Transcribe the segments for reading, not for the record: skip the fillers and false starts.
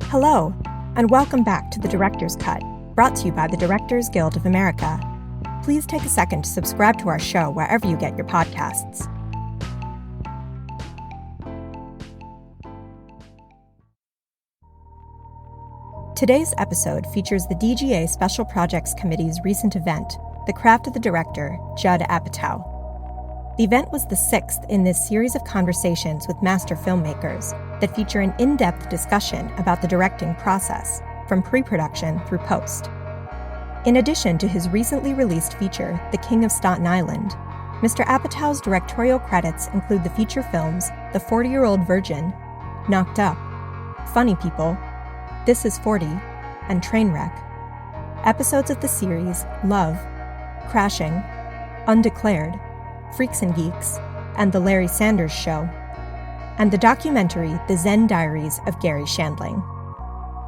Hello, and welcome back to The Director's Cut, brought to you by the Directors Guild of America. Please take a second to subscribe to our show wherever you get your podcasts. Today's episode features the DGA Special Projects Committee's recent event, The Craft of the Director, Judd Apatow. The event was the sixth in this series of conversations with master filmmakers that feature an in-depth discussion about the directing process, from pre-production through post. In addition to his recently released feature, The King of Staten Island, Mr. Apatow's directorial credits include the feature films The 40-Year-Old Virgin, Knocked Up, Funny People, This Is 40, and Trainwreck. Episodes of the series Love, Crashing, Undeclared, Freaks and Geeks, and The Larry Sanders Show, and the documentary The Zen Diaries of Gary Shandling.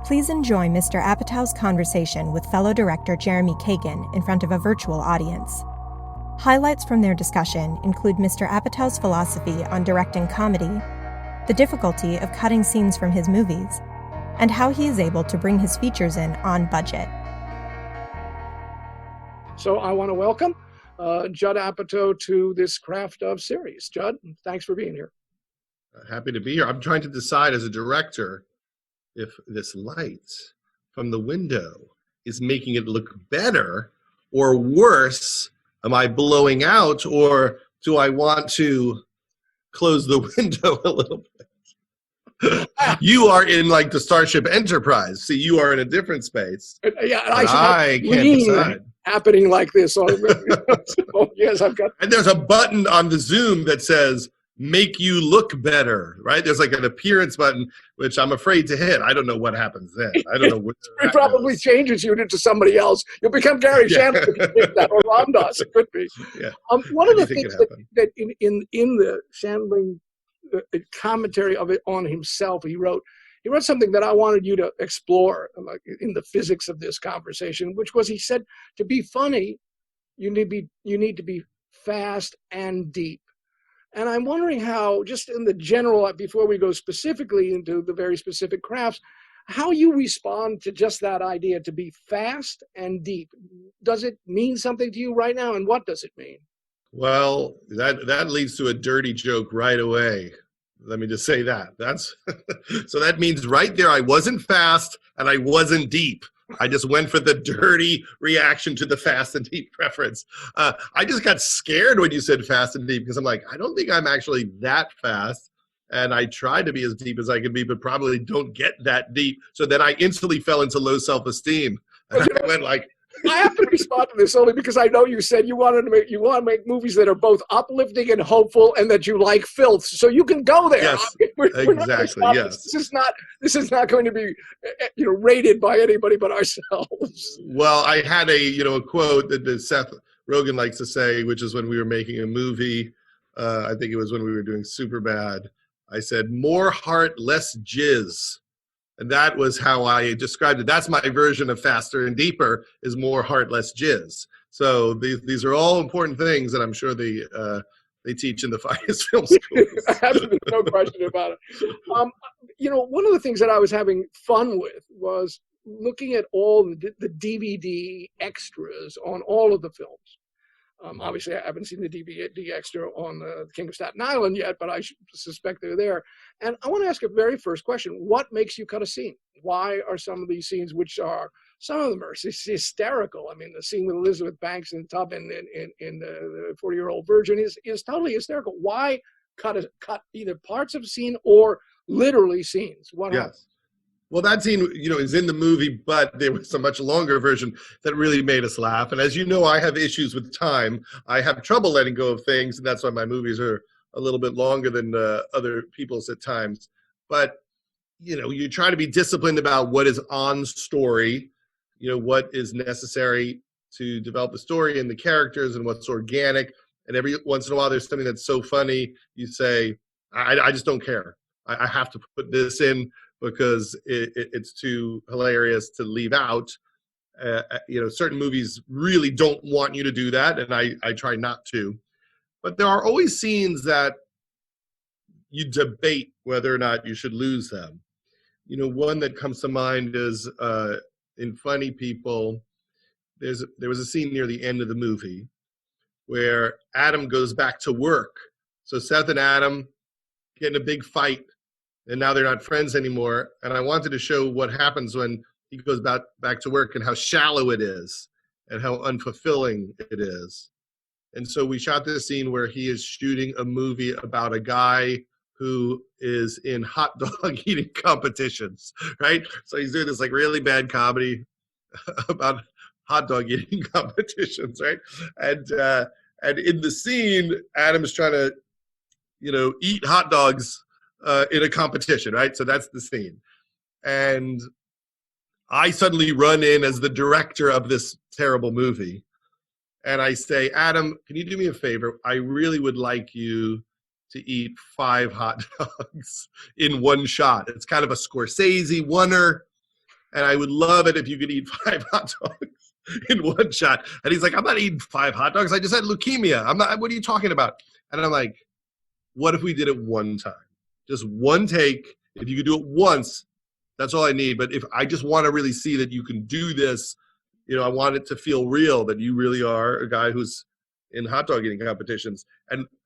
Please enjoy Mr. Apatow's conversation with fellow director Jeremy Kagan in front of a virtual audience. Highlights from their discussion include Mr. Apatow's philosophy on directing comedy, the difficulty of cutting scenes from his movies, and how he is able to bring his features in on budget. So I want to welcome Judd Apatow to this Craft of series. Judd, thanks for being here. Happy to be here. I'm trying to decide as a director if this light from the window is making it look better or worse. Am I blowing out, or do I want to close the window a little bit? You are in like the Starship Enterprise. See, you are in a different space. Yeah, and I can't decide. Happening like this. So, yes, I've got. And there's a button on the Zoom that says "Make you look better." Right? There's like an appearance button, which I'm afraid to hit. I don't know what happens then. I don't know. It probably changes you into somebody else. You'll become Gary Shandling if you think that, or Ramdas. It could be. Yeah. One of the things that in the Shandling commentary of it on himself, he wrote something that I wanted you to explore in the physics of this conversation, which was, he said, to be funny, you need to be fast and deep. And I'm wondering how, just in the general, before we go specifically into the very specific crafts, how you respond to just that idea to be fast and deep. Does it mean something to you right now, and what does it mean? Well, that leads to a dirty joke right away. Let me just say that. So that means right there, I wasn't fast and I wasn't deep. I just went for the dirty reaction to the fast and deep preference. I just got scared when you said fast and deep, because I'm like, I don't think I'm actually that fast. And I tried to be as deep as I could be, but probably don't get that deep. So then I instantly fell into low self-esteem. And I went like, I have to respond to this only because I know you said you want to make movies that are both uplifting and hopeful, and that you like filth. So you can go there. Yes, exactly. Yes. This is not going to be, rated by anybody but ourselves. Well, I had a quote that Seth Rogen likes to say, which is when we were making a movie. I think it was when we were doing Superbad. I said, "More heart, less jizz." And that was how I described it. That's my version of faster and deeper, is more heart, less jizz. So these are all important things that I'm sure they teach in the finest film schools. Absolutely, no question about it. One of the things that I was having fun with was looking at all the DVD extras on all of the films. Obviously, I haven't seen the DVD extra on the King of Staten Island yet, but I suspect they're there. And I want to ask a very first question. What makes you cut a scene? Why are some of these scenes, some of them are hysterical. I mean, the scene with Elizabeth Banks in the tub in the 40-Year-Old Virgin is totally hysterical. Why cut either parts of a scene or literally scenes? What happens? Well, that scene, is in the movie, but there was a much longer version that really made us laugh. And as you know, I have issues with time. I have trouble letting go of things, and that's why my movies are a little bit longer than other people's at times. But, you try to be disciplined about what is on story, what is necessary to develop the story and the characters and what's organic. And every once in a while, there's something that's so funny, you say, I just don't care. I have to put this in, because it's too hilarious to leave out. Certain movies really don't want you to do that, and I try not to. But there are always scenes that you debate whether or not you should lose them. one that comes to mind is in Funny People, there was a scene near the end of the movie where Adam goes back to work. So Seth and Adam get in a big fight, and now they're not friends anymore. And I wanted to show what happens when he goes back to work and how shallow it is and how unfulfilling it is. And so we shot this scene where he is shooting a movie about a guy who is in hot dog eating competitions, right? So he's doing this like really bad comedy about hot dog eating competitions, right? And in the scene, Adam's trying to, eat hot dogs in a competition, right? So that's the scene. And I suddenly run in as the director of this terrible movie. And I say, Adam, can you do me a favor? I really would like you to eat 5 hot dogs in one shot. It's kind of a Scorsese oneer. And I would love it if you could eat 5 hot dogs in one shot. And he's like, I'm not eating 5 hot dogs. I just had leukemia. What are you talking about? And I'm like, what if we did it one time? Just one take. If you could do it once, that's all I need. But if I just want to really see that you can do this, I want it to feel real, that you really are a guy who's in hot dog eating competitions.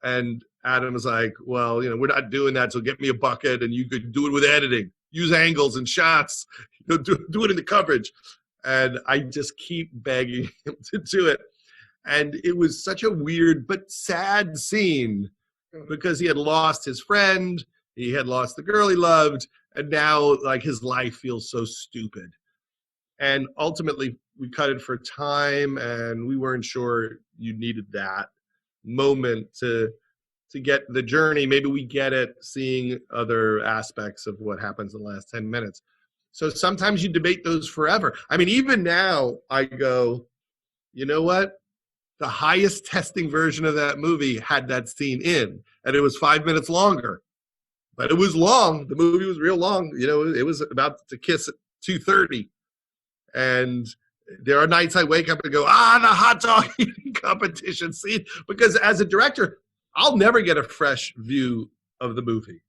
And Adam was like, well, we're not doing that. So get me a bucket and you could do it with editing, use angles and shots, do it in the coverage. And I just keep begging him to do it. And it was such a weird but sad scene because he had lost his friend, he had lost the girl he loved, and now like his life feels so stupid. And ultimately we cut it for time, and we weren't sure you needed that moment to get the journey. Maybe we get it seeing other aspects of what happens in the last 10 minutes. So sometimes you debate those forever. I mean, even now I go, you know what? The highest testing version of that movie had that scene in, and it was 5 minutes longer. But it was long. The movie was real long. It was about to kiss at 2:30. And there are nights I wake up and go, the hot dog eating competition scene. Because as a director, I'll never get a fresh view of the movie.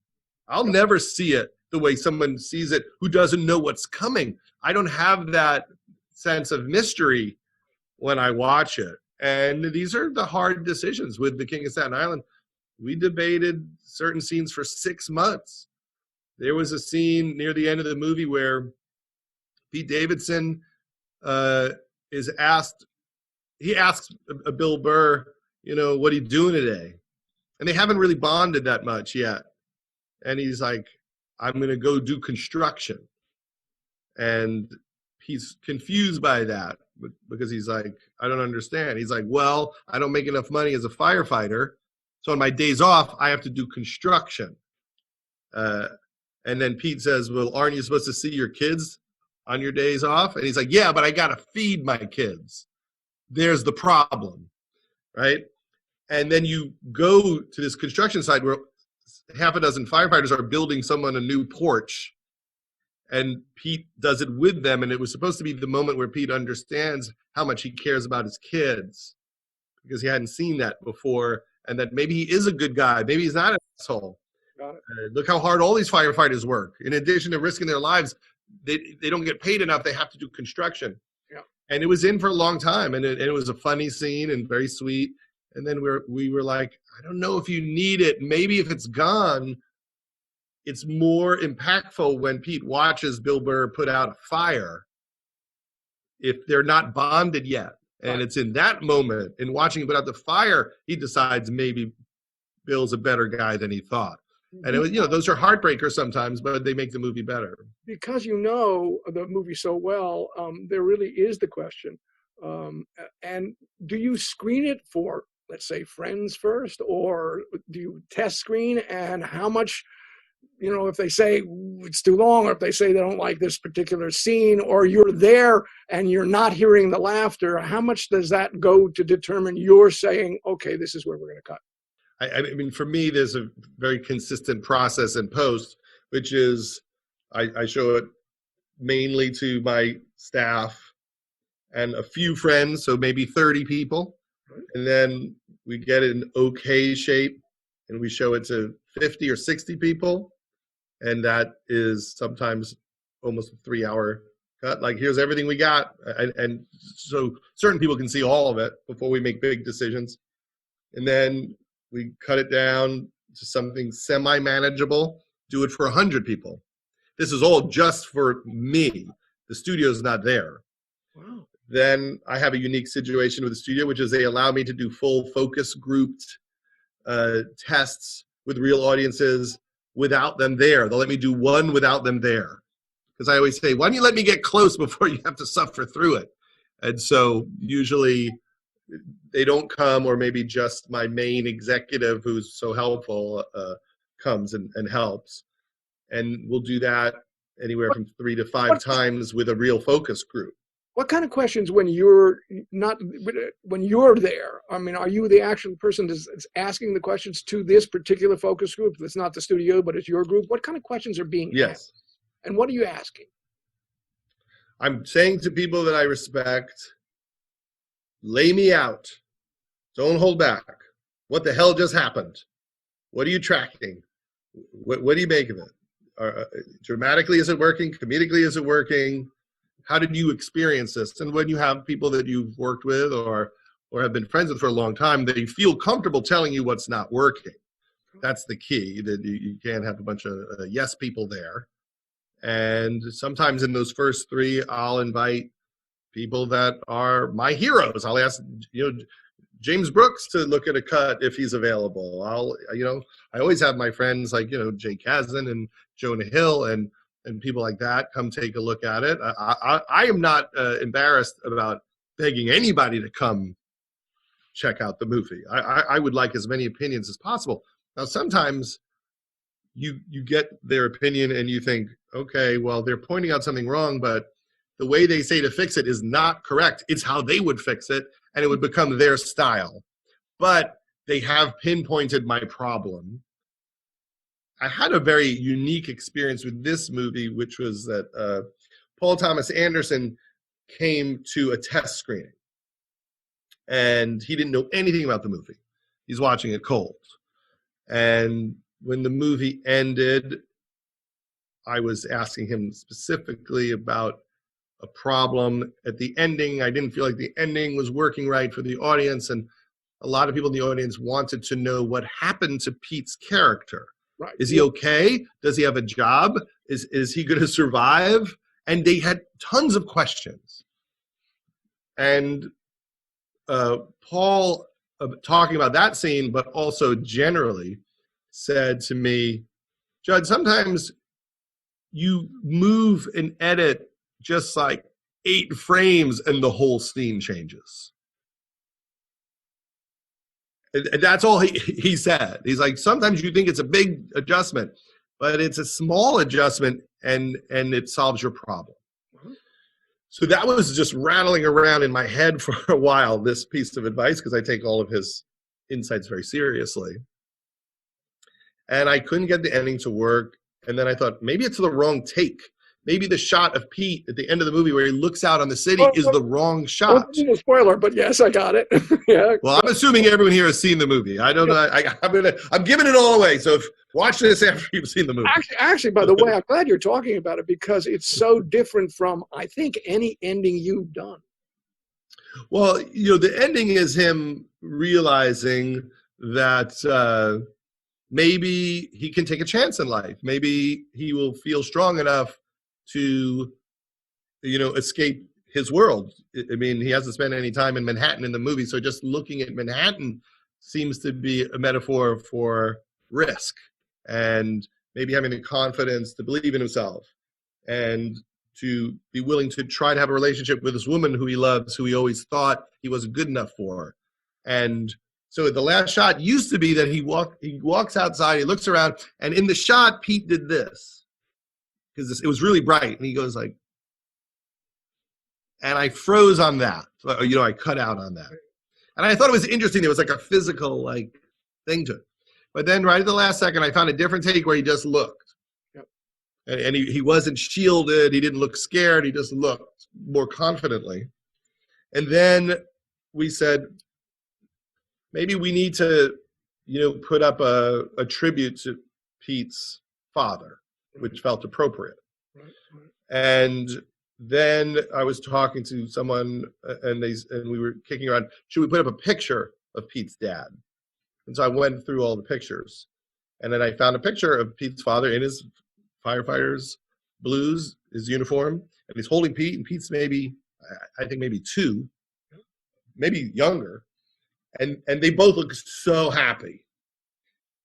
I'll never see it the way someone sees it who doesn't know what's coming. I don't have that sense of mystery when I watch it. And these are the hard decisions with The King of Staten Island. We debated certain scenes for 6 months. There was a scene near the end of the movie where Pete Davidson asks Bill Burr, what are you doing today? And they haven't really bonded that much yet. And he's like, I'm going to go do construction. And he's confused by that because he's like, I don't understand. He's like, well, I don't make enough money as a firefighter. So on my days off, I have to do construction. And then Pete says, well, aren't you supposed to see your kids on your days off? And he's like, yeah, but I got to feed my kids. There's the problem, right? And then you go to this construction site where half a dozen firefighters are building someone a new porch, and Pete does it with them. And it was supposed to be the moment where Pete understands how much he cares about his kids because he hadn't seen that before, and that maybe he is a good guy. Maybe he's not an asshole. Look how hard all these firefighters work. In addition to risking their lives, they don't get paid enough. They have to do construction. Yeah. And it was in for a long time, and it was a funny scene and very sweet. And then we were like, I don't know if you need it. Maybe if it's gone, it's more impactful when Pete watches Bill Burr put out a fire if they're not bonded yet. And it's in that moment, in watching him put out the fire, he decides maybe Bill's a better guy than he thought. And it was, those are heartbreakers sometimes, but they make the movie better. Because you know the movie so well, there really is the question. And do you screen it for, let's say, friends first, or do you test screen? And how much, if they say it's too long, or if they say they don't like this particular scene, or you're there and you're not hearing the laughter, how much does that go to determine you're saying, okay, this is where we're going to cut? I mean, for me, there's a very consistent process in post, which is I show it mainly to my staff and a few friends, so maybe 30 people. And then we get it in okay shape and we show it to 50 or 60 people. And that is sometimes almost a 3-hour cut. Like, here's everything we got. And so certain people can see all of it before we make big decisions. And then we cut it down to something semi-manageable, do it for 100 people. This is all just for me. The studio's not there. Wow. Then I have a unique situation with the studio, which is they allow me to do full focus grouped tests with real audiences without them there. They'll let me do one without them there. Because I always say, why don't you let me get close before you have to suffer through it? And so usually they don't come, or maybe just my main executive who's so helpful comes and helps. And we'll do that anywhere from 3 to 5 times with a real focus group. What kind of questions when you're there? I mean, are you the actual person that's asking the questions to this particular focus group? That's not the studio, but it's your group. What kind of questions are being asked? And what are you asking? I'm saying to people that I respect, lay me out. Don't hold back. What the hell just happened? What are you tracking? What do you make of it? Dramatically, is it working? Comedically, is it working? How did you experience this? And when you have people that you've worked with or have been friends with for a long time, they feel comfortable telling you what's not working. That's the key, that you can't have a bunch of yes people there. And sometimes in those first 3, I'll invite people that are my heroes. I'll ask, James Brooks to look at a cut if he's available. I always have my friends like, Jay Kazan and Jonah Hill and people like that come take a look at it. I am not embarrassed about begging anybody to come check out the movie. I would like as many opinions as possible. Now, sometimes you get their opinion and you think, okay, well, they're pointing out something wrong, but the way they say to fix it is not correct. It's how they would fix it, and it would become their style. But they have pinpointed my problem. I had a very unique experience with this movie, which was that Paul Thomas Anderson came to a test screening, and he didn't know anything about the movie. He's watching it cold. And when the movie ended, I was asking him specifically about a problem at the ending. I didn't feel like the ending was working right for the audience, and a lot of people in the audience wanted to know what happened to Pete's character. Right. Is he okay? Does he have a job? Is he going to survive? And they had tons of questions. And Paul, talking about that scene, but also generally, said to me, Judd, sometimes you move and edit just like 8 frames and the whole scene changes. And that's all he said. He's like, sometimes you think it's a big adjustment, but it's a small adjustment and it solves your problem. Mm-hmm. So that was just rattling around in my head for a while, this piece of advice, because I take all of his insights very seriously. And I couldn't get the ending to work. And then I thought, maybe it's the wrong take. Maybe the shot of Pete at the end of the movie where he looks out on the city is the wrong shot. No spoiler, but yes, I got it. Yeah. Well, I'm assuming everyone here has seen the movie. I don't know. I'm giving it all away. So watch this after you've seen the movie. Actually, by the way, I'm glad you're talking about it because it's so different from, I think, any ending you've done. Well, the ending is him realizing that maybe he can take a chance in life. Maybe he will feel strong enough to, escape his world. I mean, he hasn't spent any time in Manhattan in the movie, so just looking at Manhattan seems to be a metaphor for risk and maybe having the confidence to believe in himself and to be willing to try to have a relationship with this woman who he loves, who he always thought he wasn't good enough for. And so the last shot used to be that he walks outside, he looks around, and in the shot, Pete did this. Because it was really bright, and he goes like, and I froze on that. So, I cut out on that. And I thought it was interesting. There was like a physical thing to it. But then right at the last second, I found a different take where he just looked. Yep. And he wasn't shielded. He didn't look scared. He just looked more confidently. And then we said, maybe we need to, put up a tribute to Pete's father, which felt appropriate. Right. And then I was talking to someone, and we were kicking around, should we put up a picture of Pete's dad? And so I went through all the pictures, and then I found a picture of Pete's father in his firefighter's blues, his uniform, and he's holding Pete, and Pete's maybe, I think maybe 2, maybe younger, and they both look so happy.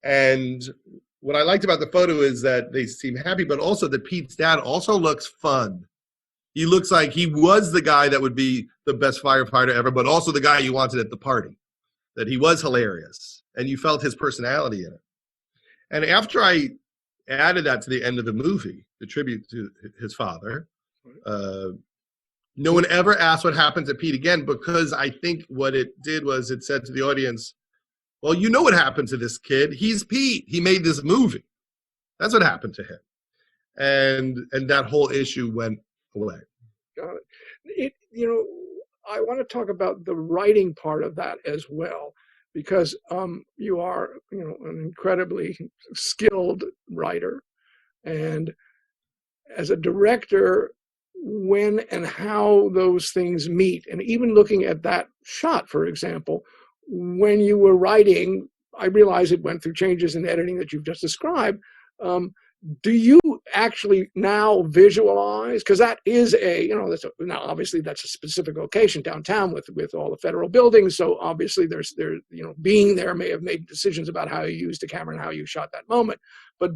And what I liked about the photo is that they seem happy, but also that Pete's dad also looks fun. He looks like he was the guy that would be the best firefighter ever, but also the guy you wanted at the party, that he was hilarious, and you felt his personality in it. And after I added that to the end of the movie, the tribute to his father, no one ever asked what happened to Pete again, because I think what it did was it said to the audience, well, you know what happened to this kid. He's Pete. He made this movie. That's what happened to him. And that whole issue went away. Got it. I want to talk about the writing part of that as well, because you are, an incredibly skilled writer, and as a director, when and how those things meet, and even looking at that shot, for example, when you were writing, I realize it went through changes in editing that you've just described. Do you actually now visualize? Because that is now obviously that's a specific location downtown with all the federal buildings. So obviously being there may have made decisions about how you used the camera and how you shot that moment. But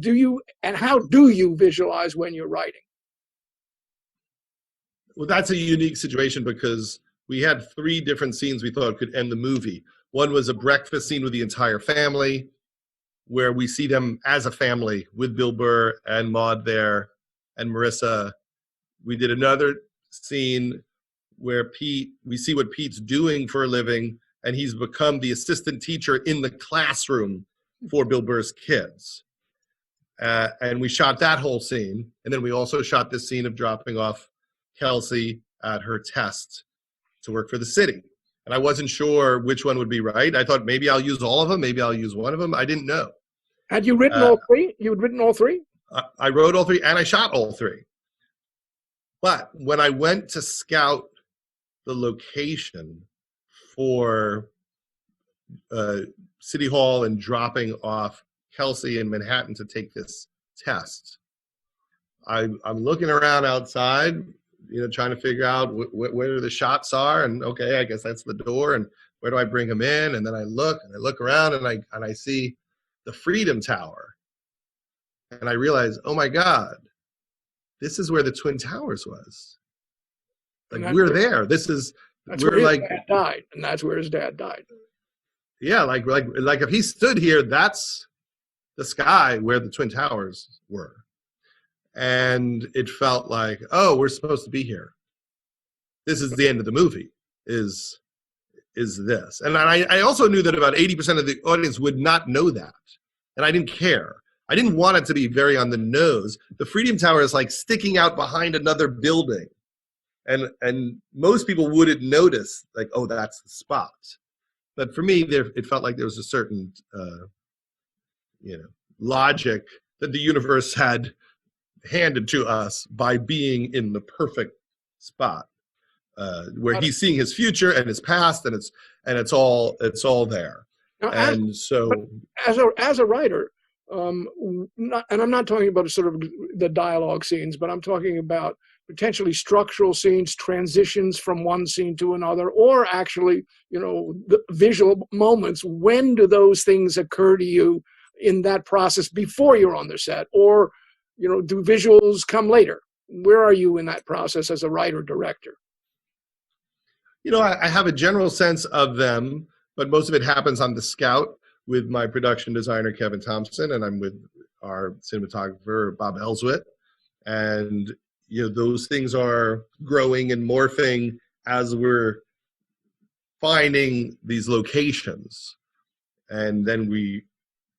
how do you visualize when you're writing? Well, that's a unique situation because we had 3 different scenes we thought could end the movie. One was a breakfast scene with the entire family, where we see them as a family with Bill Burr and Maude there and Marissa. We did another scene where we see what Pete's doing for a living, and he's become the assistant teacher in the classroom for Bill Burr's kids. And we shot that whole scene. And then we also shot this scene of dropping off Kelsey at her test to work for the city. And I wasn't sure which one would be right. I thought maybe I'll use all of them. Maybe I'll use one of them. I didn't know. Had you written all 3? You had written all 3? I wrote all 3 and I shot all 3. But when I went to scout the location for City Hall and dropping off Kelsey in Manhattan to take this test, I'm looking around outside, trying to figure out where the shots are, and okay, I guess that's the door, and where do I bring him in? And then I look around, and I see the Freedom Tower, and I realize, oh my God, this is where the Twin Towers was. Like we're there. That's where his dad died, and that's where his dad died. Yeah, like if he stood here, that's the sky where the Twin Towers were. And it felt like, oh, we're supposed to be here. This is the end of the movie, is this. And I also knew that about 80% of the audience would not know that. And I didn't care. I didn't want it to be very on the nose. The Freedom Tower is like sticking out behind another building. And most people wouldn't notice, like, oh, that's the spot. But for me, it felt like there was a certain, logic that the universe had handed to us by being in the perfect spot, where he's seeing his future and his past, and it's all there. Now, as a writer, and I'm not talking about sort of the dialogue scenes, but I'm talking about potentially structural scenes, transitions from one scene to another, or actually, the visual moments. When do those things occur to you in that process before you're on the set, or do visuals come later? Where are you in that process as a writer director? I have a general sense of them, but most of it happens on the scout with my production designer, Kevin Thompson, and I'm with our cinematographer, Bob Elswit. And, those things are growing and morphing as we're finding these locations. And then we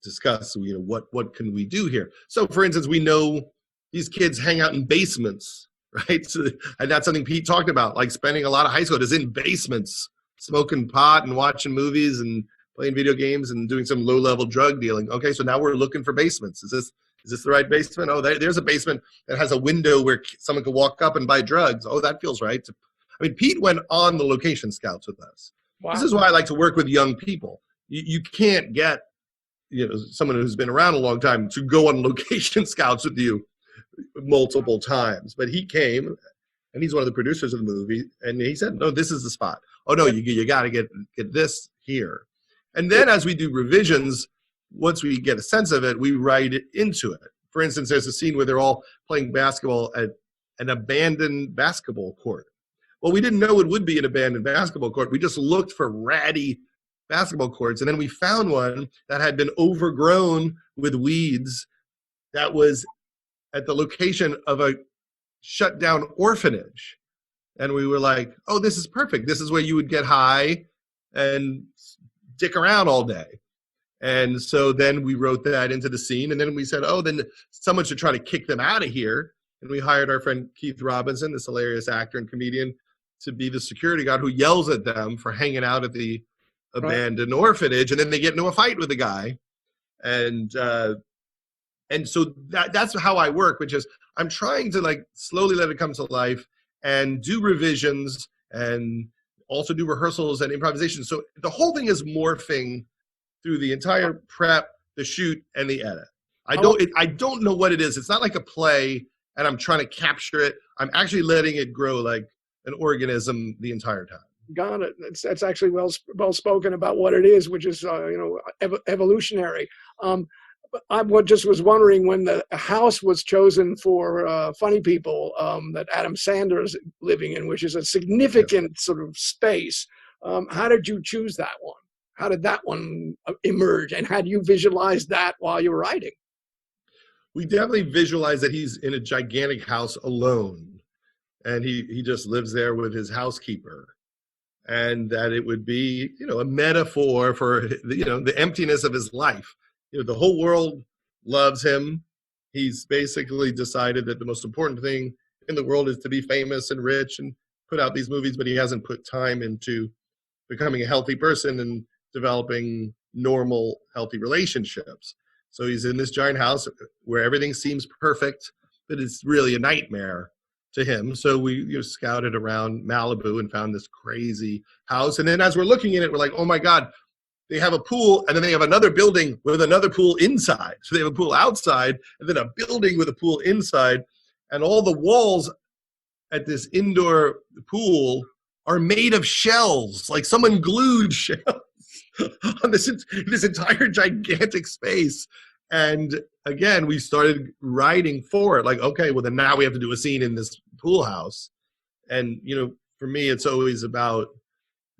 discuss, what can we do here? So, for instance, we know these kids hang out in basements, right? So, and that's something Pete talked about, like spending a lot of high school is in basements, smoking pot and watching movies and playing video games and doing some low-level drug dealing. Okay, so now we're looking for basements. Is Is this the right basement? Oh, there's a basement that has a window where someone could walk up and buy drugs. Oh, that feels right. I mean, Pete went on the location scouts with us. Wow. This is why I like to work with young people. You can't get someone who's been around a long time to go on location scouts with you multiple times. But he came, and he's one of the producers of the movie, and he said, no, this is the spot. Oh, no, you got to get this here. And then as we do revisions, once we get a sense of it, we write it into it. For instance, there's a scene where they're all playing basketball at an abandoned basketball court. Well, we didn't know it would be an abandoned basketball court. We just looked for ratty basketball courts, and then we found one that had been overgrown with weeds that was at the location of a shut down orphanage. And we were like, oh, this is perfect. This is where you would get high and dick around all day. And so then we wrote that into the scene, and then we said, oh, then someone should try to kick them out of here. And we hired our friend Keith Robinson, this hilarious actor and comedian, to be the security guard who yells at them for hanging out at the abandoned orphanage, and then they get into a fight with the guy. And so that's how I work, which is I'm trying to like slowly let it come to life and do revisions and also do rehearsals and improvisation. So the whole thing is morphing through the entire prep, the shoot, and the edit. I don't know what it is. It's not like a play and I'm trying to capture it. I'm actually letting it grow like an organism the entire time. Got it. That's actually well spoken about what it is, which is evolutionary. I just was wondering, when the house was chosen for Funny People that Adam Sandler's living in, which is a significant sort of space. How did you choose that one? How did that one emerge? And had you visualized that while you were writing? We definitely visualized that he's in a gigantic house alone, and he just lives there with his housekeeper, and that it would be, a metaphor for, the emptiness of his life. The whole world loves him. He's basically decided that the most important thing in the world is to be famous and rich and put out these movies, but he hasn't put time into becoming a healthy person and developing normal, healthy relationships. So he's in this giant house where everything seems perfect, but it's really a nightmare to him. So we scouted around Malibu and found this crazy house. And then as we're looking at it, we're like, oh my God, they have a pool, and then they have another building with another pool inside. So they have a pool outside, and then a building with a pool inside. And all the walls at this indoor pool are made of shells, like someone glued shells on this entire gigantic space. And again, we started writing for it, like, okay, well, then now we have to do a scene in this pool house. And, for me, it's always about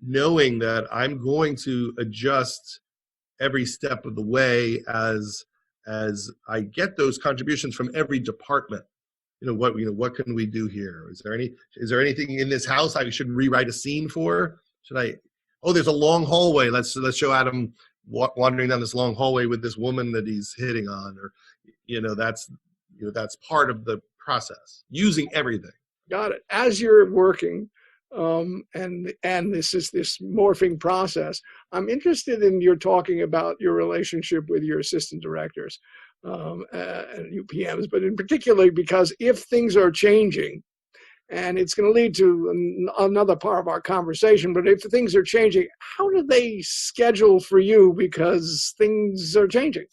knowing that I'm going to adjust every step of the way as I get those contributions from every department. What can we do here? Is there anything in this house I should rewrite a scene for? There's a long hallway. Let's show Adam wandering down this long hallway with this woman that he's hitting on, or that's part of the process, using everything. Got it. As you're working, and this is this morphing process, I'm interested in your talking about your relationship with your assistant directors and UPMs, but in particular because if things are changing, and it's going to lead to another part of our conversation, but if things are changing, how do they schedule for you because things are changing?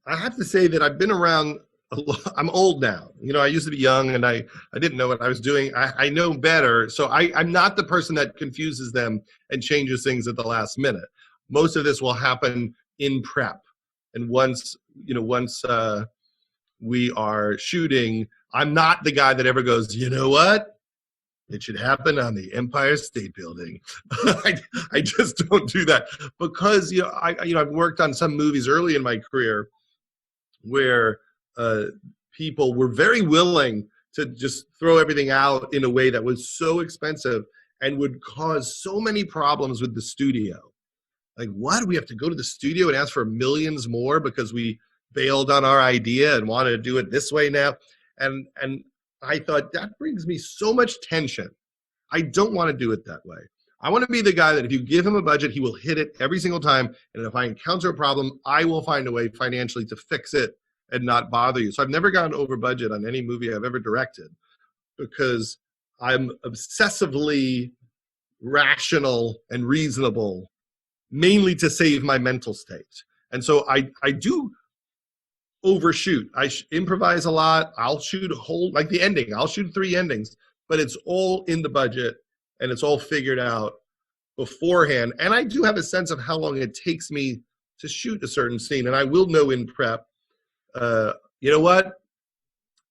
I have to say that I've been around a lot. I'm old now. I used to be young, and I didn't know what I was doing. I know better. So I'm not the person that confuses them and changes things at the last minute. Most of this will happen in prep. And once we are shooting, I'm not the guy that ever goes, you know what? It should happen on the Empire State Building. I just don't do that because, I've worked on some movies early in my career where people were very willing to just throw everything out in a way that was so expensive and would cause so many problems with the studio. Like, what? We have to go to the studio and ask for millions more because we bailed on our idea and wanted to do it this way now. And I thought that brings me so much tension. I don't want to do it that way. I want to be the guy that if you give him a budget, he will hit it every single time. And if I encounter a problem, I will find a way financially to fix it and not bother you. So I've never gone over budget on any movie I've ever directed because I'm obsessively rational and reasonable, mainly to save my mental state. And so I do overshoot. I improvise a lot. I'll shoot a whole, like the ending, I'll shoot 3 endings, but it's all in the budget and it's all figured out beforehand. And I do have a sense of how long it takes me to shoot a certain scene. And I will know in prep, you know what?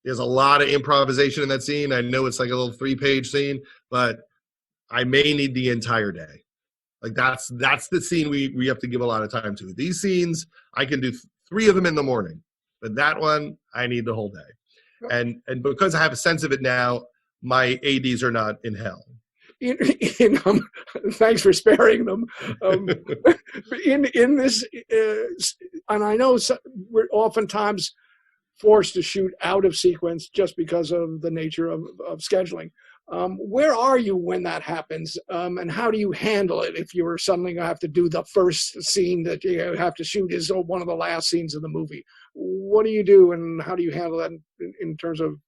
There's a lot of improvisation in that scene. I know it's like a little 3-page scene, but I may need the entire day. Like that's the scene we have to give a lot of time to. These scenes, I can do 3 of them in the morning, but that one, I need the whole day. And because I have a sense of it now, my ADs are not in hell. Thanks for sparing them. In this, and I know we're oftentimes forced to shoot out of sequence just because of the nature of scheduling. Where are you when that happens, and how do you handle it if you're suddenly going to have to do the first scene that you have to shoot is one of the last scenes of the movie? What do you do, and how do you handle that in terms of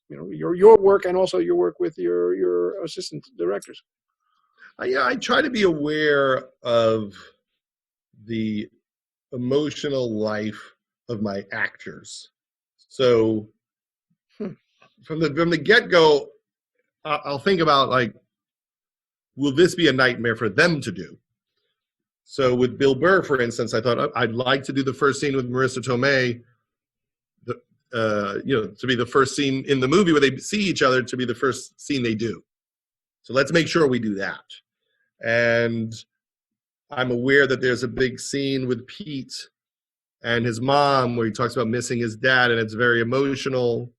your work and also your work with your assistant directors? I try to be aware of the emotional life of my actors. So from the get-go, I'll think about, like, will this be a nightmare for them to do? So with Bill Burr, for instance, I thought I'd like to do the first scene with Marissa Tomei, to be the first scene in the movie where they see each other, to be the first scene they do. So let's make sure we do that. And I'm aware that there's a big scene with Pete and his mom where he talks about missing his dad, and it's very emotional.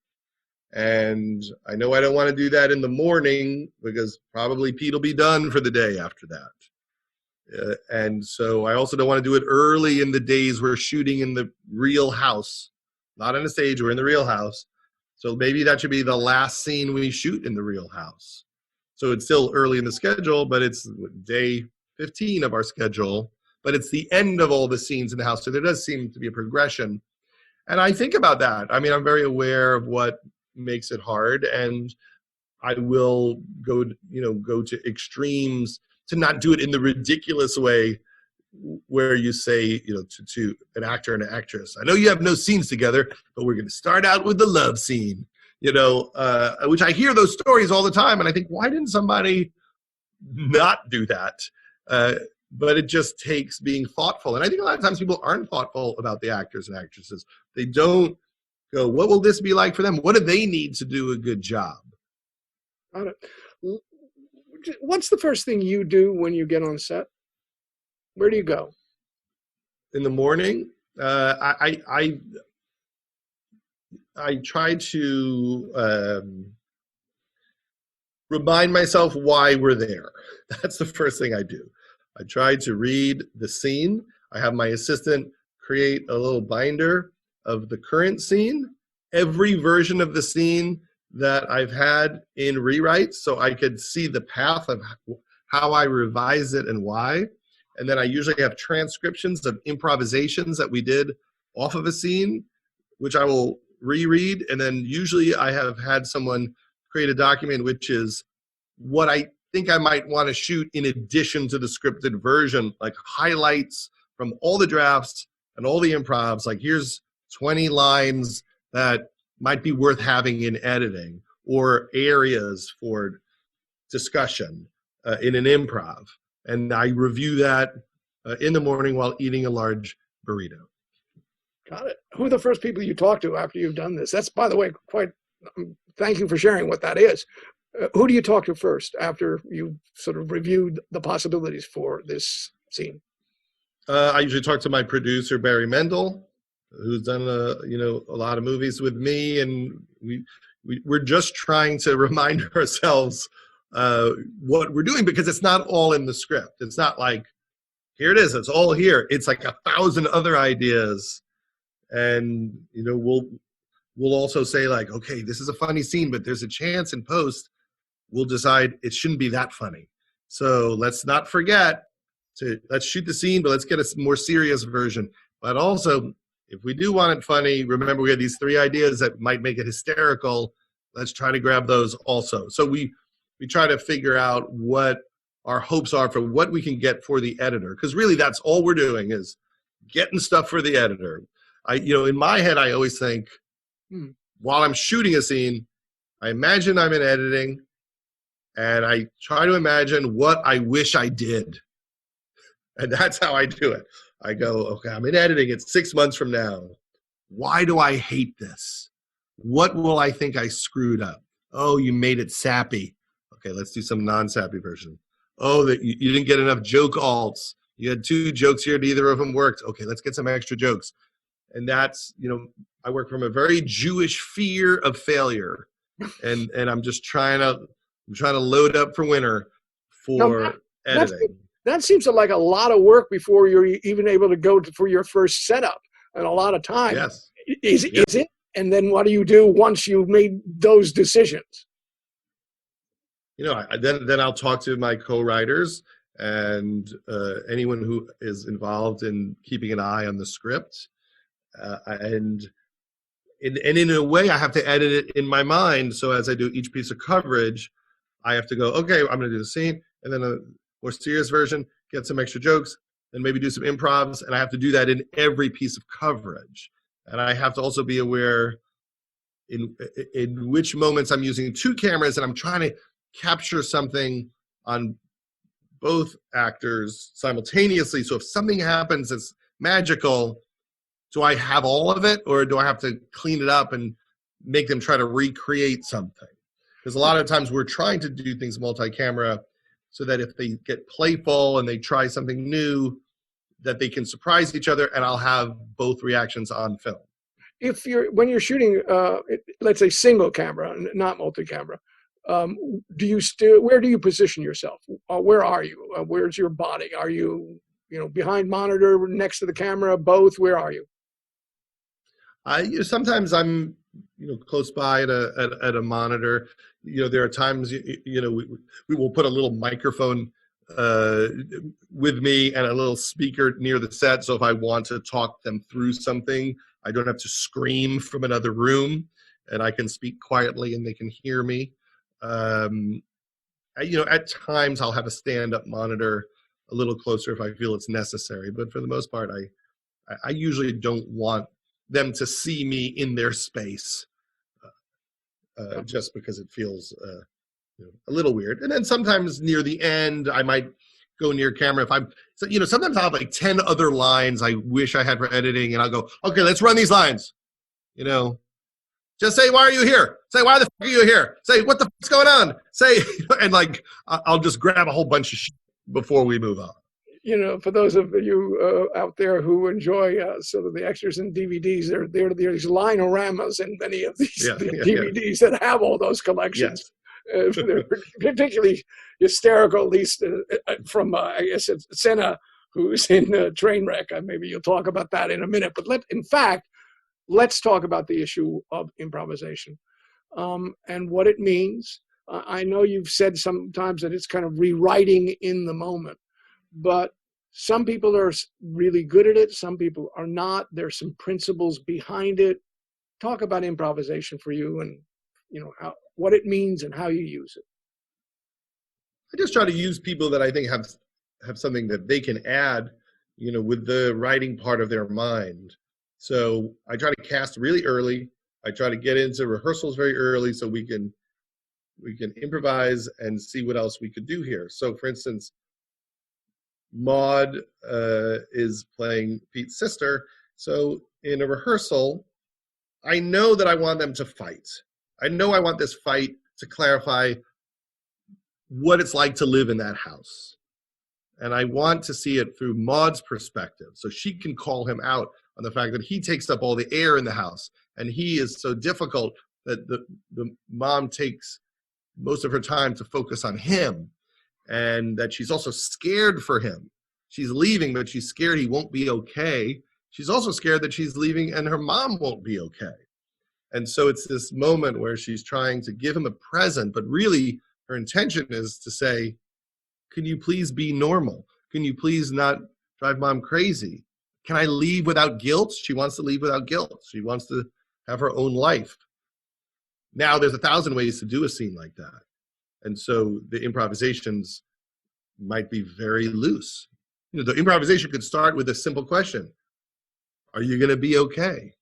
And I know I don't want to do that in the morning because probably Pete will be done for the day after that. And so I also don't want to do it early in the days we're shooting in the real house, not on a stage, we're in the real house. So maybe that should be the last scene we shoot in the real house. So it's still early in the schedule, but it's day 15 of our schedule, but it's the end of all the scenes in the house. So there does seem to be a progression. And I think about that. I mean, I'm very aware of what makes it hard, and I will go to extremes to not do it in the ridiculous way where you say, to an actor and an actress, I know you have no scenes together, but we're going to start out with the love scene, which I hear those stories all the time. And I think, why didn't somebody not do that? But it just takes being thoughtful. And I think a lot of times people aren't thoughtful about the actors and actresses. They don't go, what will this be like for them? What do they need to do a good job? Got it. What's the first thing you do when you get on set? Where do you go? In the morning, I try to remind myself why we're there. That's the first thing I do. I try to read the scene. I have my assistant create a little binder of the current scene, every version of the scene that I've had in rewrites, so I could see the path of how I revise it and why. And then I usually have transcriptions of improvisations that we did off of a scene, which I will reread. And then usually I have had someone create a document, which is what I think I might want to shoot in addition to the scripted version, like highlights from all the drafts and all the improvs. Like, here's 20 lines that might be worth having in editing, or areas for discussion in an improv. And I review that in the morning while eating a large burrito. Got it. Who are the first people you talk to after you've done this? That's, by the way, thank you for sharing what that is. Who do you talk to first after you've sort of reviewed the possibilities for this scene? I usually talk to my producer, Barry Mendel, who's done a lot of movies with me, and we're just trying to remind ourselves what we're doing, because it's not all in the script. It's not like, here it is, it's all here. It's like 1,000 other ideas, and we'll also say, like, okay, this is a funny scene, but there's a chance in post we'll decide it shouldn't be that funny. So let's not forget let's shoot the scene, but let's get a more serious version. But also, if we do want it funny, remember we had these 3 ideas that might make it hysterical. Let's try to grab those also. So we try to figure out what our hopes are for what we can get for the editor, because really that's all we're doing is getting stuff for the editor. In my head, I always think, while I'm shooting a scene, I imagine I'm in editing, and I try to imagine what I wish I did. And that's how I do it. I go, okay, I'm in editing. It's 6 months from now. Why do I hate this? What will I think I screwed up? Oh, you made it sappy. Okay, let's do some non-sappy version. Oh, that you didn't get enough joke alts. You had 2 jokes here, neither of them worked. Okay, let's get some extra jokes. And that's, I work from a very Jewish fear of failure. And I'm just trying to load up for winter for editing. That seems like a lot of work before you're even able to go for your first setup, and a lot of time. Yes. Is it? And then what do you do once you've made those decisions? Then I'll talk to my co-writers and anyone who is involved in keeping an eye on the script. And in a way, I have to edit it in my mind. So as I do each piece of coverage, I have to go, okay, I'm going to do the scene, and then a more serious version, get some extra jokes, and maybe do some improvs. And I have to do that in every piece of coverage. And I have to also be aware in which moments I'm using 2 cameras and I'm trying to capture something on both actors simultaneously. So if something happens that's magical, do I have all of it, or do I have to clean it up and make them try to recreate something? Because a lot of times we're trying to do things multi-camera so that if they get playful and they try something new, that they can surprise each other, and I'll have both reactions on film. When you're shooting, let's say single camera, not multi-camera, where do you position yourself? Where are you? Where's your body? Are you, behind monitor, next to the camera, both? Where are you? Sometimes I'm, close by at a monitor. There are times, we will put a little microphone with me and a little speaker near the set. So if I want to talk them through something, I don't have to scream from another room, and I can speak quietly and they can hear me. At times I'll have a stand-up monitor a little closer if I feel it's necessary. But for the most part, I usually don't want them to see me in their space, just because it feels a little weird. And then sometimes near the end, I might go near camera. Sometimes I'll have like 10 other lines I wish I had for editing, and I'll go, okay, let's run these lines. Just say, why are you here? Say, why the fuck are you here? Say, what the fuck's going on? Say, and I'll just grab a whole bunch of shit before we move on. For those of you out there who enjoy sort of the extras and DVDs, there's linoramas in many of these DVDs that have all those collections. Yes. They're particularly hysterical, at least from, I guess, it's Senna, who's in Trainwreck. Maybe you'll talk about that in a minute. But let's talk about the issue of improvisation and what it means. I know you've said sometimes that it's kind of rewriting in the moment. But some people are really good at it. Some people are not. There's some principles behind it. Talk about improvisation for you, and what it means and how you use it. I just try to use people that I think have something that they can add, with the writing part of their mind. So I try to cast really early. I try to get into rehearsals very early so we can improvise and see what else we could do here. So, for instance, Maud is playing Pete's sister. So in a rehearsal, I know that I want them to fight. I know I want this fight to clarify what it's like to live in that house. And I want to see it through Maud's perspective, so she can call him out on the fact that he takes up all the air in the house, and he is so difficult that the mom takes most of her time to focus on him. And that she's also scared for him. She's leaving, but she's scared he won't be okay. She's also scared that she's leaving and her mom won't be okay. And so it's this moment where she's trying to give him a present, but really her intention is to say, Can you please be normal? Can you please not drive mom crazy? Can I leave without guilt? She wants to leave without guilt. She wants to have her own life. Now, there's 1,000 ways to do a scene like that. And so the improvisations might be very loose. You know, the improvisation could start with a simple question. Are you going to be okay?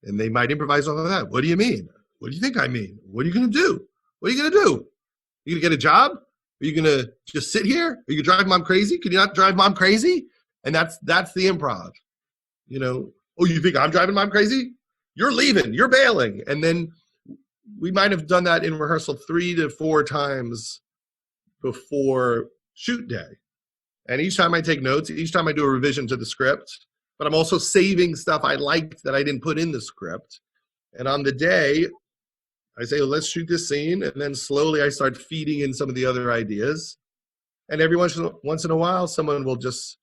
And they might improvise off of that. What do you mean? What do you think I mean? What are you going to do? What are you going to do? Are you going to get a job? Are you going to just sit here? Are you going to drive mom crazy? Can you not drive mom crazy? And that's the improv. You know, oh, you think I'm driving mom crazy? You're leaving. You're bailing. And then we might have done that in rehearsal 3 to 4 times before shoot day. And each time I take notes, each time I do a revision to the script, but I'm also saving stuff I liked that I didn't put in the script. And on the day, I say, well, let's shoot this scene. And then slowly I start feeding in some of the other ideas. And every once in a while, someone will just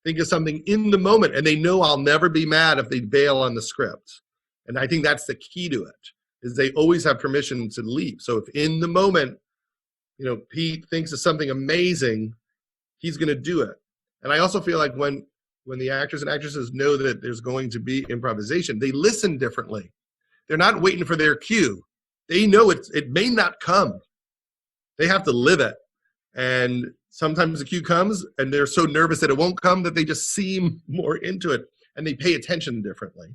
think of something in the moment. And they know I'll never be mad if they bail on the script. And I think that's the key to it, is they always have permission to leave. So if in the moment, you know, Pete thinks of something amazing, he's going to do it. And I also feel like when the actors and actresses know that there's going to be improvisation, they listen differently. They're not waiting for their cue. They know it may not come. They have to live it. And sometimes the cue comes and they're so nervous that it won't come that they just seem more into it and they pay attention differently.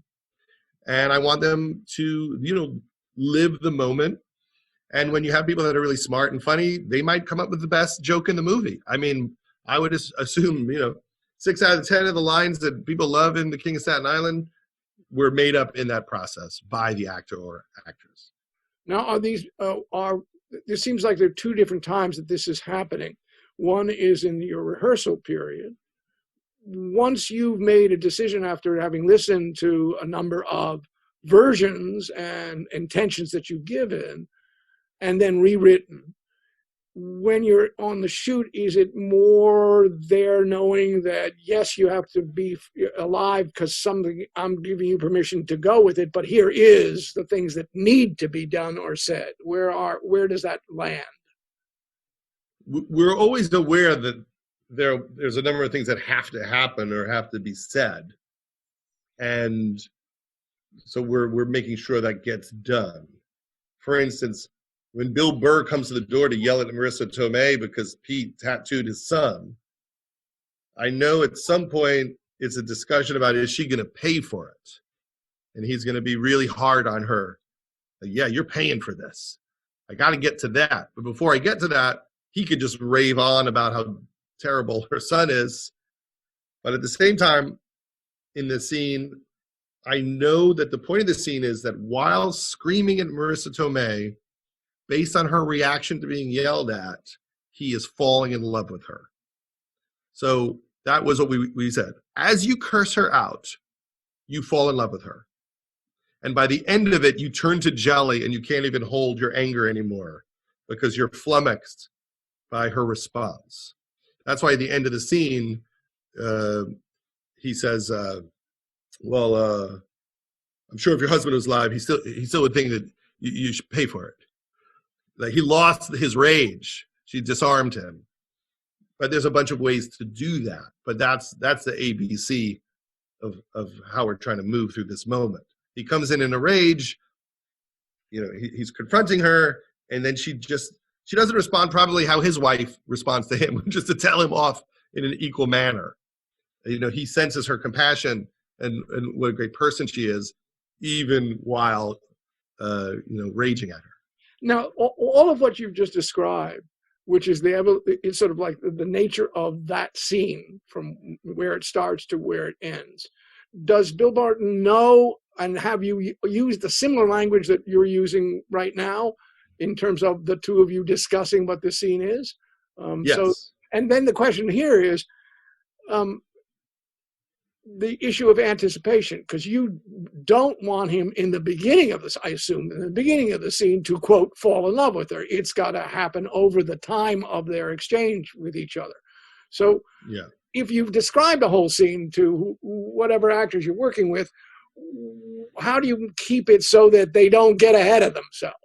And I want them to, you know, live the moment. And when you have people that are really smart and funny, they might come up with the best joke in the movie. I mean, I would just assume, you know, 6 out of 10 of the lines that people love in The King of Staten Island were made up in that process by the actor or actress. Now, are these it seems like there are 2 different times that this is happening. One is in your rehearsal period. Once you've made a decision after having listened to a number of versions and intentions that you've given and then rewritten, when you're on the shoot, is it more there knowing that, yes, you have to be alive because something, I'm giving you permission to go with it, but here is the things that need to be done or said? Where does that land? We're always aware that there's a number of things that have to happen or have to be said. And so we're making sure that gets done. For instance, when Bill Burr comes to the door to yell at Marissa Tomei because Pete tattooed his son, I know at some point it's a discussion about, is she going to pay for it? And he's going to be really hard on her. Like, yeah, you're paying for this. I got to get to that. But before I get to that, he could just rave on about how terrible her son is. But at the same time, in the scene, I know that the point of the scene is that while screaming at Marissa Tomei, based on her reaction to being yelled at, he is falling in love with her. So that was what we said. As you curse her out, you fall in love with her. And by the end of it, you turn to jelly and you can't even hold your anger anymore because you're flummoxed by her response. That's why at the end of the scene, he says, I'm sure if your husband was alive, he still would think that you should pay for it. Like, he lost his rage. She disarmed him. But there's a bunch of ways to do that. But that's the ABC of how we're trying to move through this moment. He comes in a rage. You know, he's confronting her, and then she doesn't respond probably how his wife responds to him, just to tell him off in an equal manner. You know, he senses her compassion and what a great person she is, even while raging at her. Now, all of what you've just described, which is it's sort of like the nature of that scene from where it starts to where it ends. Does Bill Barton know, and have you used the similar language that you're using right now in terms of the 2 of you discussing what this scene is? Yes. So, and then the question here is, the issue of anticipation, because you don't want him in the beginning of this, I assume, in the beginning of the scene to, quote, fall in love with her. It's got to happen over the time of their exchange with each other. So yeah. If you've described a whole scene to whatever actors you're working with, how do you keep it so that they don't get ahead of themselves?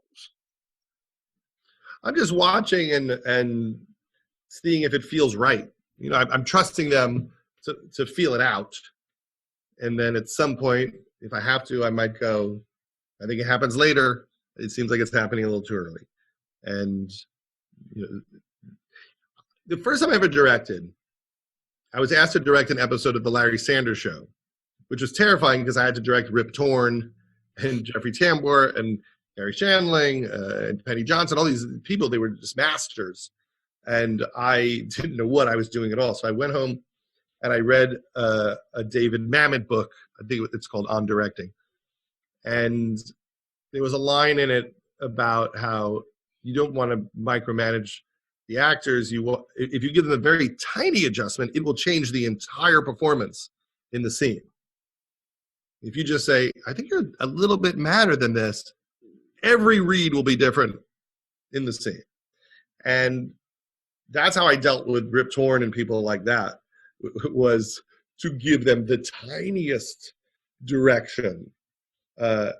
I'm just watching and seeing if it feels right. I'm trusting them to feel it out. And then at some point, if I have to, I might go, I think it happens later. It seems like it's happening a little too early. And the first time I ever directed, I was asked to direct an episode of The Larry Sanders Show, which was terrifying because I had to direct Rip Torn and Jeffrey Tambor and Gary Shandling and Penny Johnson, all these people. They were just masters. And I didn't know what I was doing at all. So I went home and I read a David Mamet book. I think it's called On Directing. And there was a line in it about how you don't want to micromanage the actors. If you give them a very tiny adjustment, it will change the entire performance in the scene. If you just say, I think you're a little bit madder than this, every read will be different in the scene. And that's how I dealt with Rip Torn and people like that, was to give them the tiniest direction and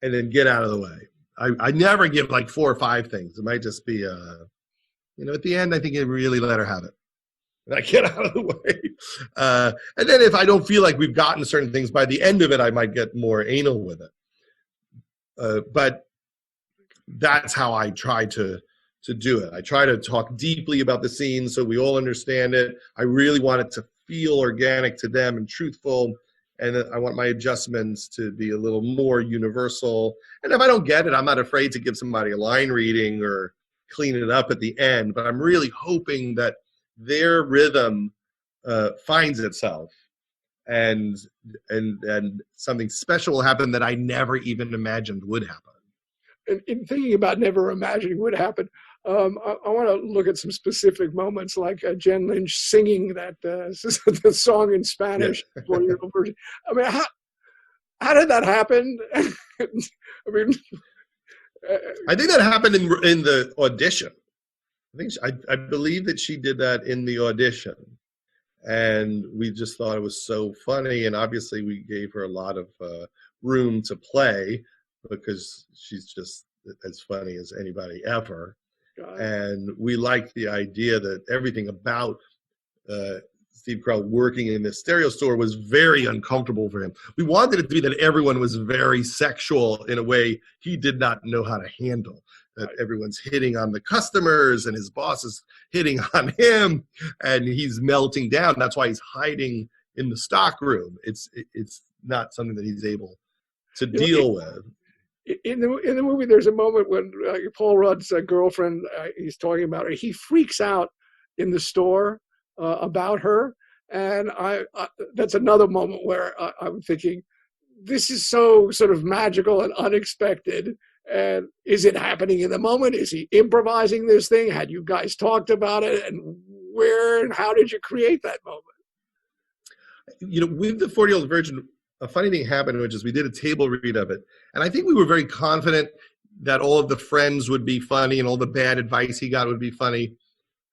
then get out of the way. I never give like 4 or 5 things. It might just be, at the end, I think you really let her have it. And I get out of the way. And then if I don't feel like we've gotten certain things, by the end of it, I might get more anal with it. But that's how I try to do it. I try to talk deeply about the scene so we all understand it. I really want it to feel organic to them and truthful. And I want my adjustments to be a little more universal. And if I don't get it, I'm not afraid to give somebody a line reading or clean it up at the end. But I'm really hoping that their rhythm finds itself and something special will happen that I never even imagined would happen. In thinking about never imagining would happen, I want to look at some specific moments, like Jen Lynch singing that the song in Spanish, 40-year-old version. I mean, how did that happen? I mean, I think that happened in the audition. I believe that she did that in the audition, and we just thought it was so funny. And obviously, we gave her a lot of room to play because she's just as funny as anybody ever. And we liked the idea that everything about Steve Carell working in the stereo store was very uncomfortable for him. We wanted it to be that everyone was very sexual in a way he did not know how to handle. That everyone's hitting on the customers and his boss is hitting on him and he's melting down. That's why he's hiding in the stock room. It's not something that he's able to deal with. In the movie, there's a moment when Paul Rudd's girlfriend, he's talking about her. He freaks out in the store about her, and that's another moment where I'm thinking, this is so sort of magical and unexpected. And is it happening in the moment? Is he improvising this thing? Had you guys talked about it? And where and how did you create that moment? With the 40-year-old virgin, a funny thing happened, which is we did a table read of it. And I think we were very confident that all of the friends would be funny and all the bad advice he got would be funny.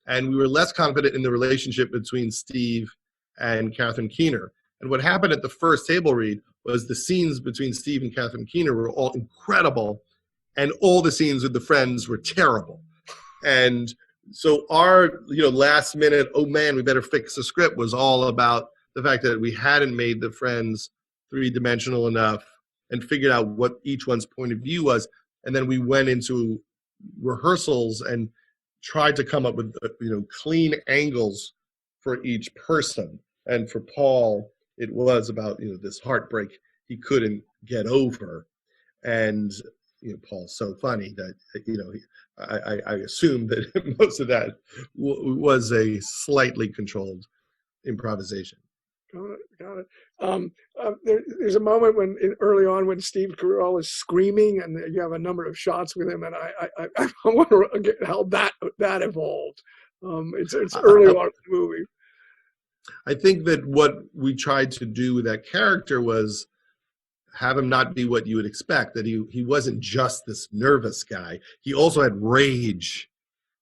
And we were less confident in the relationship between Steve and Catherine Keener. And what happened at the first table read was the scenes between Steve and Catherine Keener were all incredible. And all the scenes with the friends were terrible. And so our, last minute, oh man, we better fix the script was all about the fact that we hadn't made the friends 3-dimensional enough and figured out what each one's point of view was. And then we went into rehearsals and tried to come up with, clean angles for each person. And for Paul, it was about, this heartbreak he couldn't get over. And, Paul's so funny that, I assume that most of that was a slightly controlled improvisation. Got it. There's a moment early on when Steve Carell is screaming, and you have a number of shots with him, and I wonder how that evolved. It's early on in the movie. I think that what we tried to do with that character was have him not be what you would expect, that he wasn't just this nervous guy. He also had rage,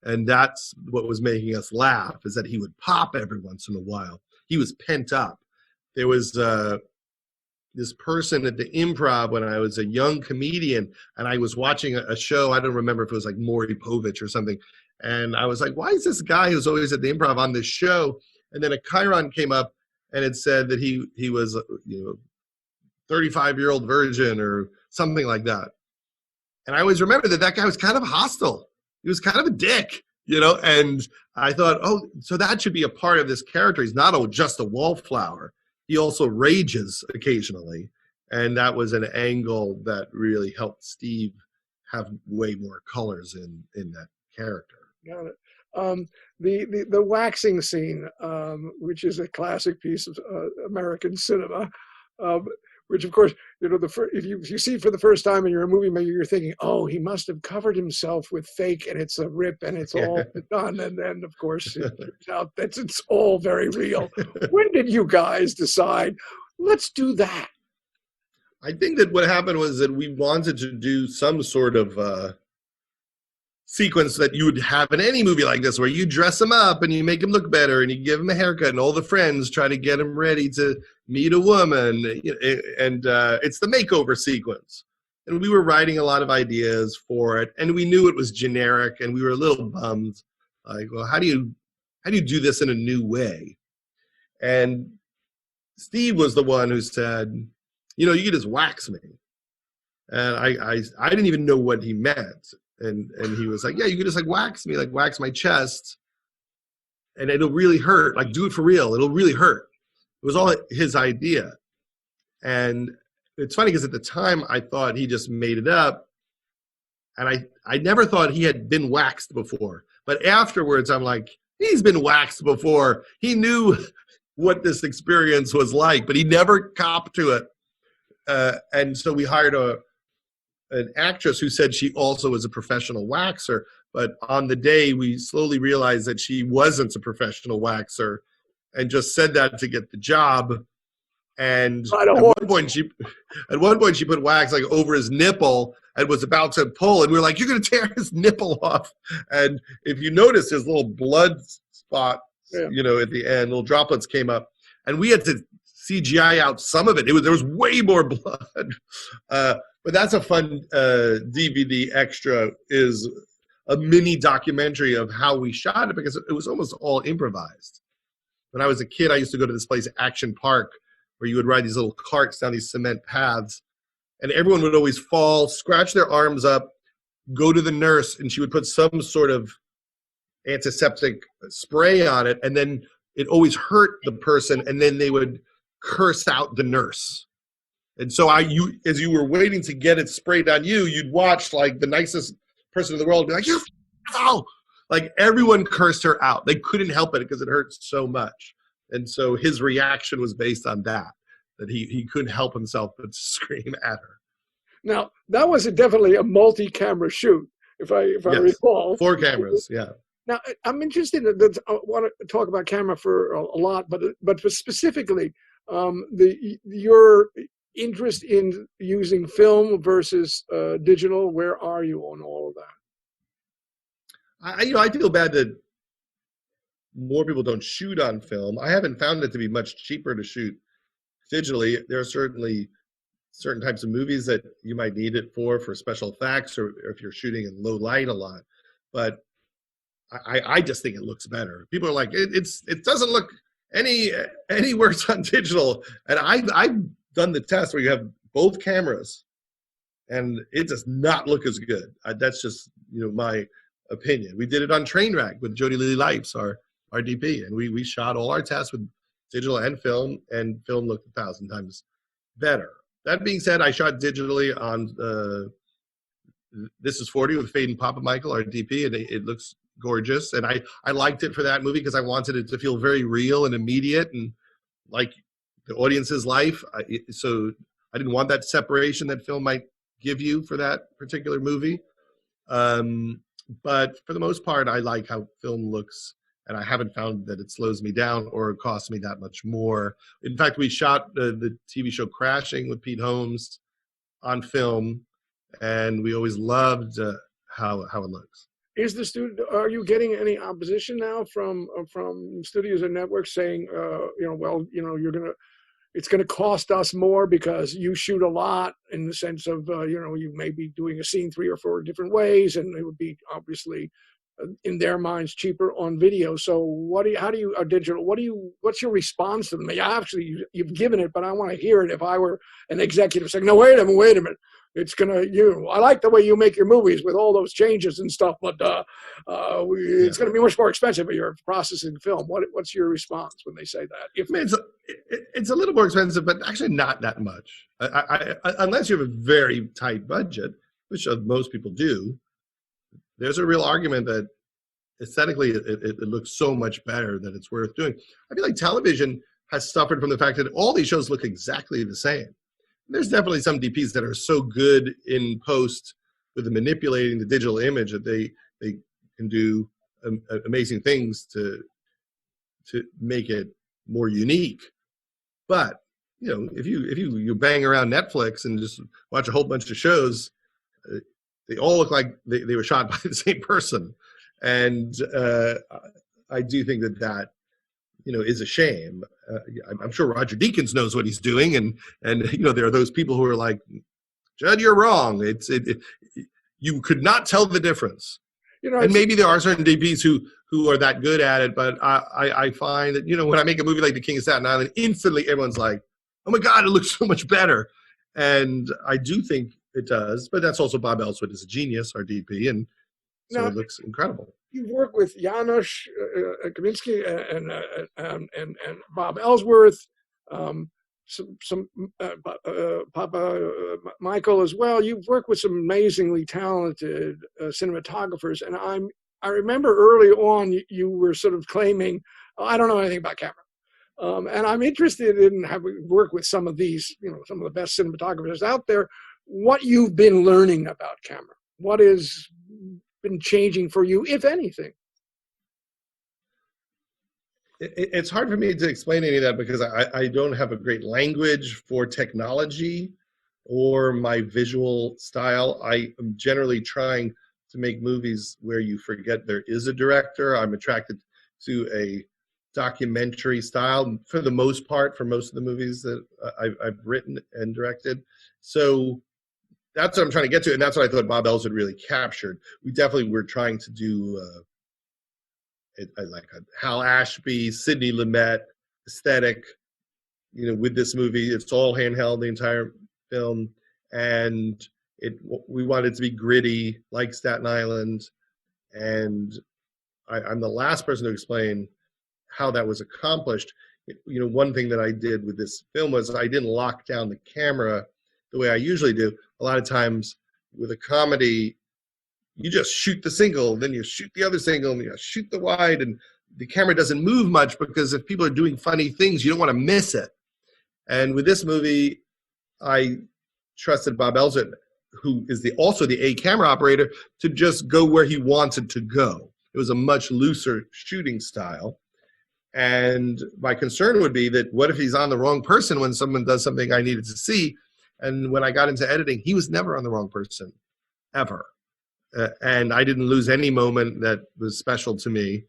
and that's what was making us laugh, is that he would pop every once in a while. He was pent up. There was this person at the Improv when I was a young comedian, and I was watching a show. I don't remember if it was like Maury Povich or something, And I was like, why is this guy who's always at the Improv on this show? And then a chyron came up and it said that he was, 35-year-old virgin or something like that. And I always remember that guy was kind of hostile. He was kind of a dick, and I thought, oh, so that should be a part of this character. He's not just a wallflower. He also rages occasionally. And that was an angle that really helped Steve have way more colors in that character. Got it. The waxing scene, which is a classic piece of American cinema, which of course, if you see it for the first time and you're a movie maker, you're thinking, oh, he must have covered himself with fake and it's a rip and it's all done. And then of course, it turns out that it's all very real. When did you guys decide, let's do that? I think that what happened was that we wanted to do some sort of sequence that you would have in any movie like this, where you dress him up and you make him look better and you give him a haircut and all the friends try to get him ready to meet a woman. And it's the makeover sequence. And we were writing a lot of ideas for it, and we knew it was generic, and we were a little bummed. Like, well, how do you do this in a new way? And Steve was the one who said, you can just wax me. And I didn't even know what he meant. And he was like, yeah, you can just wax me, wax my chest, and it'll really hurt. Do it for real. It'll really hurt. It was all his idea. And it's funny because at the time I thought he just made it up. And I never thought he had been waxed before. But afterwards, I'm like, he's been waxed before. He knew what this experience was like, but he never copped to it. And so we hired an actress who said she also was a professional waxer, but on the day we slowly realized that she wasn't a professional waxer, and just said that to get the job. And at one point she put wax over his nipple and was about to pull, and we were like, "You're going to tear his nipple off!" And if you notice, his little blood spot, at the end, little droplets came up, and we had to CGI out some of it. There was way more blood. But that's a fun DVD extra, is a mini documentary of how we shot it, because it was almost all improvised. When I was a kid, I used to go to this place, Action Park, where you would ride these little carts down these cement paths, and everyone would always fall, scratch their arms up, go to the nurse, and she would put some sort of antiseptic spray on it, and then it always hurt the person, and then they would curse out the nurse. And so as you were waiting to get it sprayed on you, you'd watch the nicest person in the world be like, "You foul!" Everyone cursed her out. They couldn't help it because it hurt so much. And so his reaction was based on that he couldn't help himself but scream at her. Now, that was definitely a multi-camera shoot, if I recall. 4 cameras, yeah. Now, I'm interested. I want to talk about camera for a lot, but specifically, your interest in using film versus digital. Where are you on all of that? I feel bad that more people don't shoot on film. I haven't found it to be much cheaper to shoot digitally. There are certainly certain types of movies that you might need it for special effects, or if you're shooting in low light a lot. But I just think it looks better. People are like, it doesn't look any worse on digital. And I've done the test where you have both cameras, and it does not look as good. That's just my opinion. We did it on Trainwreck with Jody Lee Lipes, our DP, and we shot all our tests with digital and film looked 1,000 times better. That being said, I shot digitally on This Is 40 with Fade and Papa Michael, our DP, and it looks gorgeous. And I liked it for that movie because I wanted it to feel very real and immediate and like the audience's life. So I didn't want that separation that film might give you for that particular movie. But for the most part, I like how film looks, and I haven't found that it slows me down or costs me that much more. In fact, we shot the TV show Crashing with Pete Holmes on film, and we always loved how it looks. Is the studio? Are you getting any opposition now from studios and networks saying, it's gonna cost us more because you shoot a lot, in the sense of you may be doing a scene 3 or 4 different ways, and it would be obviously in their minds cheaper on video. So how do you digital? What's your response to them? Actually, you've given it, but I want to hear it. If I were an executive saying, no, wait a minute. It's I like the way you make your movies with all those changes and stuff, but it's going to be much more expensive if you're processing film. What's your response when they say that? I mean, it's a little more expensive, but actually not that much. Unless you have a very tight budget, which most people do, there's a real argument that aesthetically it looks so much better that it's worth doing. I feel like television has suffered from the fact that all these shows look exactly the same. There's definitely some DPs that are so good in post with the manipulating the digital image that they can do amazing things to make it more unique. But if you bang around Netflix and just watch a whole bunch of shows, they all look like they were shot by the same person, and I do think that is a shame. I'm sure Roger Deakins knows what he's doing, and there are those people who are like, Judd, you're wrong. You could not tell the difference. And maybe there are certain DPs who are that good at it, but I find that when I make a movie like The King of Staten Island, instantly everyone's like, oh my God, it looks so much better. And I do think it does, but that's also Bob Ellsworth is a genius, our DP, and so it looks incredible. You've worked with Janusz Kaminski and Bob Ellsworth, some Papa Michael as well. You've worked with some amazingly talented cinematographers, and I remember early on you were sort of claiming, I don't know anything about camera. And I'm interested in having worked with some of these, some of the best cinematographers out there. What you've been learning about camera? What has been changing for you, if anything? It's hard for me to explain any of that because I don't have a great language for technology or my visual style. I am generally trying to make movies where you forget there is a director. I'm attracted to a documentary style for the most part for most of the movies that I've written and directed. So that's what I'm trying to get to, and that's what I thought Bob Ellsworth really captured. We definitely were trying to do like a Hal Ashby, Sidney Lumet aesthetic, with this movie. It's all handheld, the entire film, and we wanted it to be gritty, like Staten Island, and I'm the last person to explain how that was accomplished. One thing that I did with this film was I didn't lock down the camera the way I usually do. A lot of times with a comedy, you just shoot the single, then you shoot the other single, and you shoot the wide, and the camera doesn't move much because if people are doing funny things, you don't want to miss it. And with this movie, I trusted Bob Ellsworth, who is also the A camera operator, to just go where he wanted to go. It was a much looser shooting style. And my concern would be that what if he's on the wrong person when someone does something I needed to see? And when I got into editing, he was never on the wrong person, ever. And I didn't lose any moment that was special to me.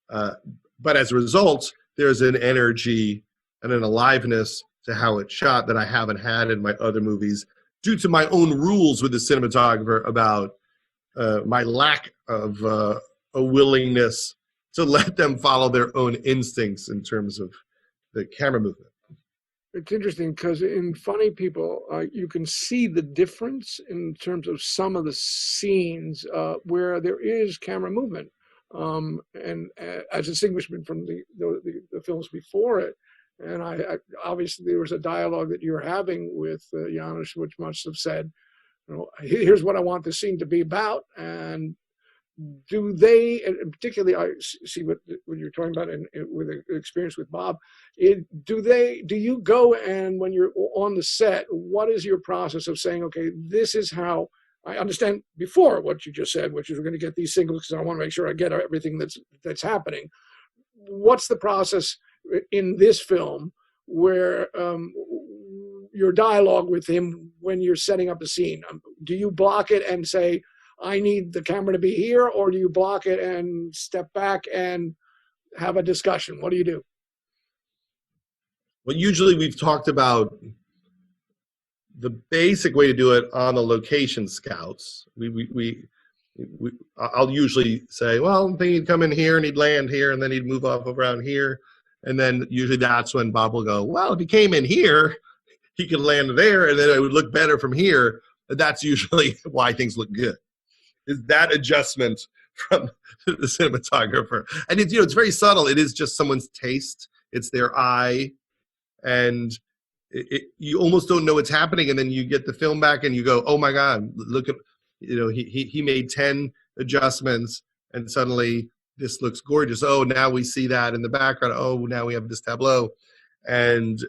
But as a result, there's an energy and an aliveness to how it's shot that I haven't had in my other movies due to my own rules with the cinematographer about my lack of a willingness to let them follow their own instincts in terms of the camera movement. It's interesting because in Funny People, you can see the difference in terms of some of the scenes where there is camera movement, and as distinguishment from the films before it. And I obviously there was a dialogue that you're having with Janusz, which must have said, here's what I want the scene to be about. And do they, and particularly I see what you're talking about with the experience with Bob, do you go and when you're on the set, what is your process of saying, okay, this is how, I understand before what you just said, which is we're going to get these singles because I want to make sure I get everything that's happening. What's the process in this film where your dialogue with him when you're setting up a scene? Do you block it and say, I need the camera to be here, or do you block it and step back and have a discussion? What do you do? Well, usually we've talked about the basic way to do it on the location scouts. We I'll usually say, well, I think he'd come in here and he'd land here and then he'd move off around here. And then usually that's when Bob will go, well, if he came in here, he could land there and then it would look better from here. That's usually why things look good, is that adjustment from the cinematographer. And it's very subtle. It is just someone's taste. It's their eye. And you almost don't know what's happening. And then you get the film back and you go, oh my God, look at, he made 10 adjustments and suddenly this looks gorgeous. Oh, now we see that in the background. Oh, now we have this tableau. And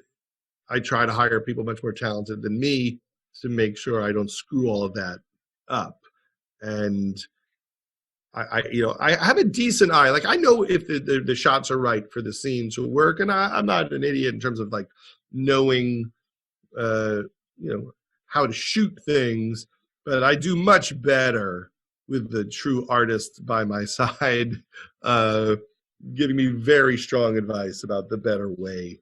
I try to hire people much more talented than me to make sure I don't screw all of that up. And I have a decent eye. Like, I know if the shots are right for the scene to work, and I'm not an idiot in terms of like knowing, how to shoot things, but I do much better with the true artist by my side, giving me very strong advice about the better way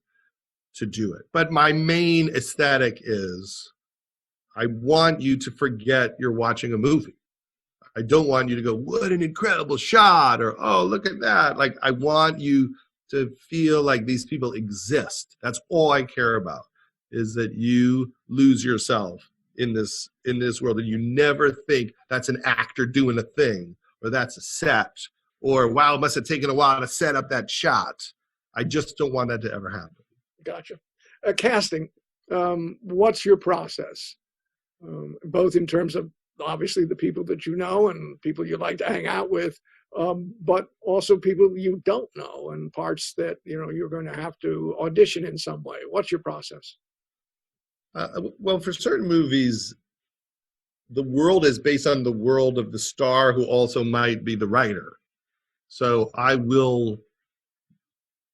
to do it. But my main aesthetic is I want you to forget you're watching a movie. I don't want you to go, what an incredible shot, or, oh, look at that. Like, I want you to feel like these people exist. That's all I care about, is that you lose yourself in this world and you never think that's an actor doing a thing, or that's a set, or wow, it must have taken a while to set up that shot. I just don't want that to ever happen. Gotcha. Casting, what's your process? Both in terms of obviously the people that you know and people you like to hang out with, but also people you don't know and parts that you're going to have to audition in some way. What's your process? Well, for certain movies, the world is based on the world of the star who also might be the writer. So I will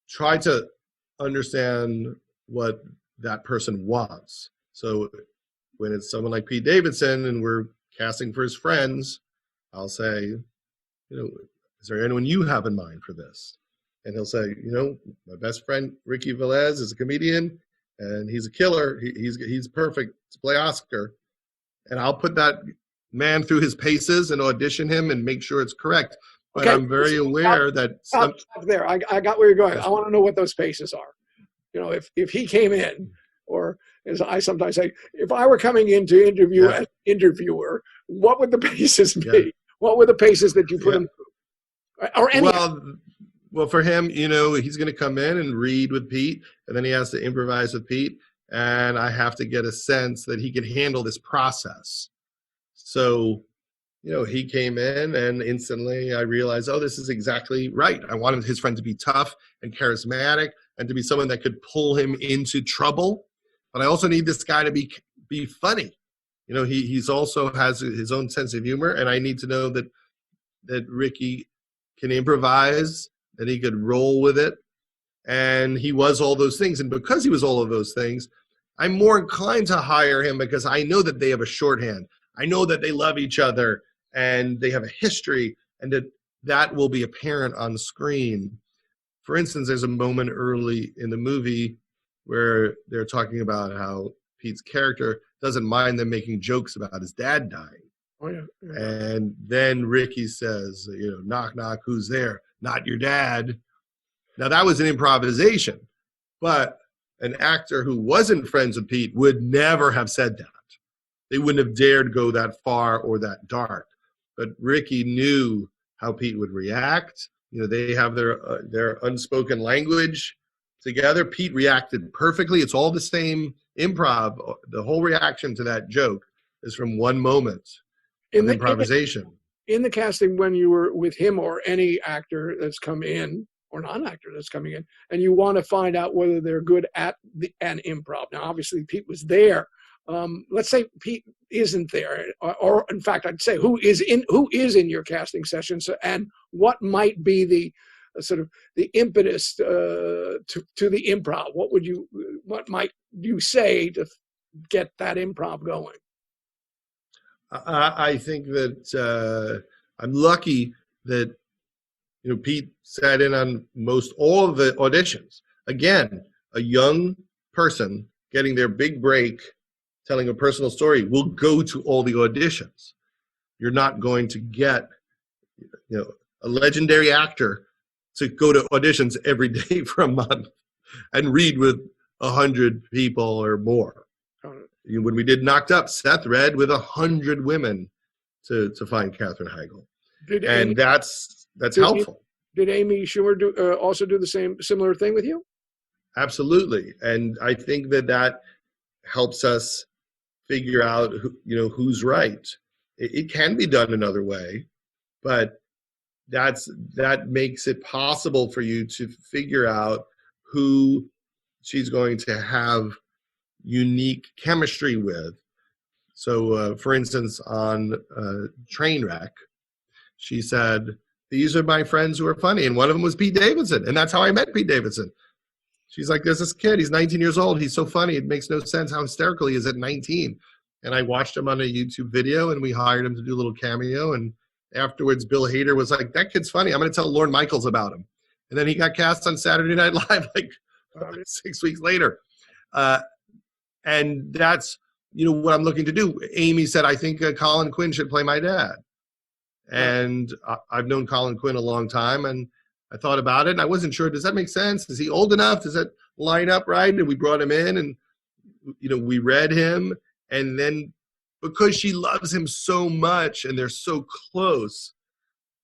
try to understand what that person wants. So when it's someone like Pete Davidson and we're casting for his friends, I'll say, is there anyone you have in mind for this? And he'll say, my best friend, Ricky Velez, is a comedian and he's a killer. He's perfect to play Oscar. And I'll put that man through his paces and audition him and make sure it's correct. But okay, I'm very aware that stop there. I got where you're going. I want to know what those paces are. If he came in, or as I sometimes say, if I were coming in to interview as interviewer, what would the paces be? Yeah. What were the paces that you put him through? Or any? Well, for him, he's going to come in and read with Pete, and then he has to improvise with Pete, and I have to get a sense that he can handle this process. So, he came in, and instantly I realized, oh, this is exactly right. I wanted his friend to be tough and charismatic and to be someone that could pull him into trouble. But I also need this guy to be funny. He's also has his own sense of humor, and I need to know that Ricky can improvise, that he could roll with it, and he was all those things. And because he was all of those things, I'm more inclined to hire him because I know that they have a shorthand. I know that they love each other and they have a history, and that will be apparent on the screen. For instance, there's a moment early in the movie where they're talking about how Pete's character doesn't mind them making jokes about his dad dying. Oh, yeah. And then Ricky says, knock, knock, who's there? Not your dad. Now, that was an improvisation, but an actor who wasn't friends with Pete would never have said that. They wouldn't have dared go that far or that dark. But Ricky knew how Pete would react. They have their unspoken language together. Pete reacted perfectly. It's all the same improv. The whole reaction to that joke is from one moment of improvisation. In the casting, when you were with him or any actor that's come in, or non-actor that's coming in, and you want to find out whether they're good at an improv. Now, obviously, Pete was there. Let's say Pete isn't there, or in fact, I'd say who is in your casting sessions, and what might be the sort of the impetus to the improv? What might you say to get that improv going? I think that I'm lucky that Pete sat in on most all of the auditions. Again, a young person getting their big break, telling a personal story, will go to all the auditions. you're not going to get, a legendary actor to go to auditions every day for a month and read with 100 people or more. When we did Knocked Up, Seth read with 100 women to find Katherine Heigl, and that's helpful. Did Amy Schumer also do the similar thing with you? Absolutely, and I think that helps us figure out who's right. It can be done another way, but that makes it possible for you to figure out who she's going to have unique chemistry with. So, for instance, on Trainwreck, she said, "These are my friends who are funny," and one of them was Pete Davidson, and that's how I met Pete Davidson. She's like, "There's this kid, he's 19 years old, he's so funny, it makes no sense how hysterical he is at 19. And I watched him on a YouTube video, and we hired him to do a little cameo, and afterwards Bill Hader was like, "That kid's funny, I'm going to tell Lorne Michaels about him." And then he got cast on Saturday Night Live like 6 weeks later. And that's what I'm looking to do. Amy said, "I think Colin Quinn should play my dad." And I've known Colin Quinn a long time, and I thought about it, and I wasn't sure, does that make sense? Is he old enough? Does that line up right? And we brought him in, and we read him, and then because she loves him so much and they're so close,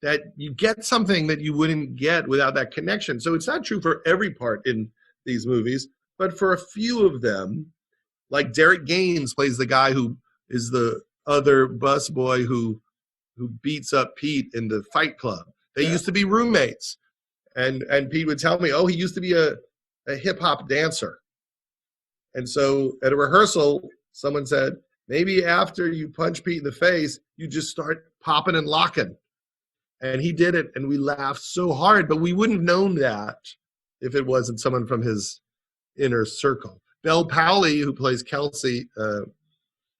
that you get something that you wouldn't get without that connection. So it's not true for every part in these movies, but for a few of them, like Derek Gaines plays the guy who is the other busboy who beats up Pete in the Fight Club. They used to be roommates. And Pete would tell me, "Oh, he used to be a hip hop dancer." And so at a rehearsal, someone said, "Maybe after you punch Pete in the face, you just start popping and locking." And he did it, and we laughed so hard, but we wouldn't have known that if it wasn't someone from his inner circle. Belle Powley, who plays Kelsey, the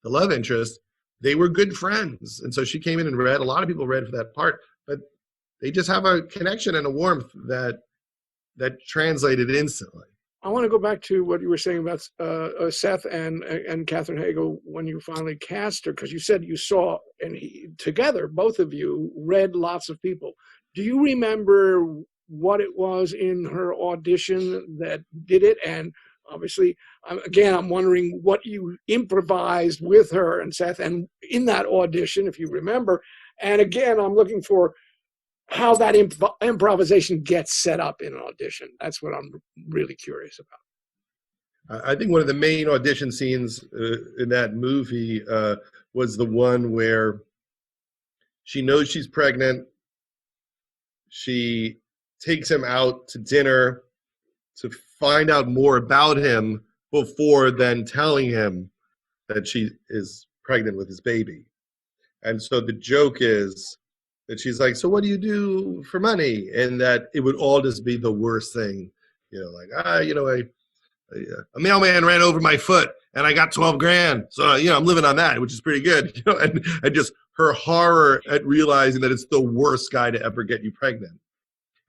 love interest, they were good friends. And so she came in and read. A lot of people read for that part, but they just have a connection and a warmth that translated instantly. I want to go back to what you were saying about Seth and Katherine Heigl when you finally cast her, because you said you saw, and together, both of you read lots of people. Do you remember what it was in her audition that did it? And obviously, I'm wondering what you improvised with her and Seth and in that audition, if you remember. And again, I'm looking for how that improvisation gets set up in an audition. That's what I'm really curious about. I think one of the main audition scenes in that movie was the one where she knows she's pregnant. She takes him out to dinner to find out more about him before then telling him that she is pregnant with his baby. And so the joke is that she's like, "So what do you do for money?" And that it would all just be the worst thing, a mailman ran over my foot and I got 12 grand. So, I'm living on that, which is pretty good, and just her horror at realizing that it's the worst guy to ever get you pregnant.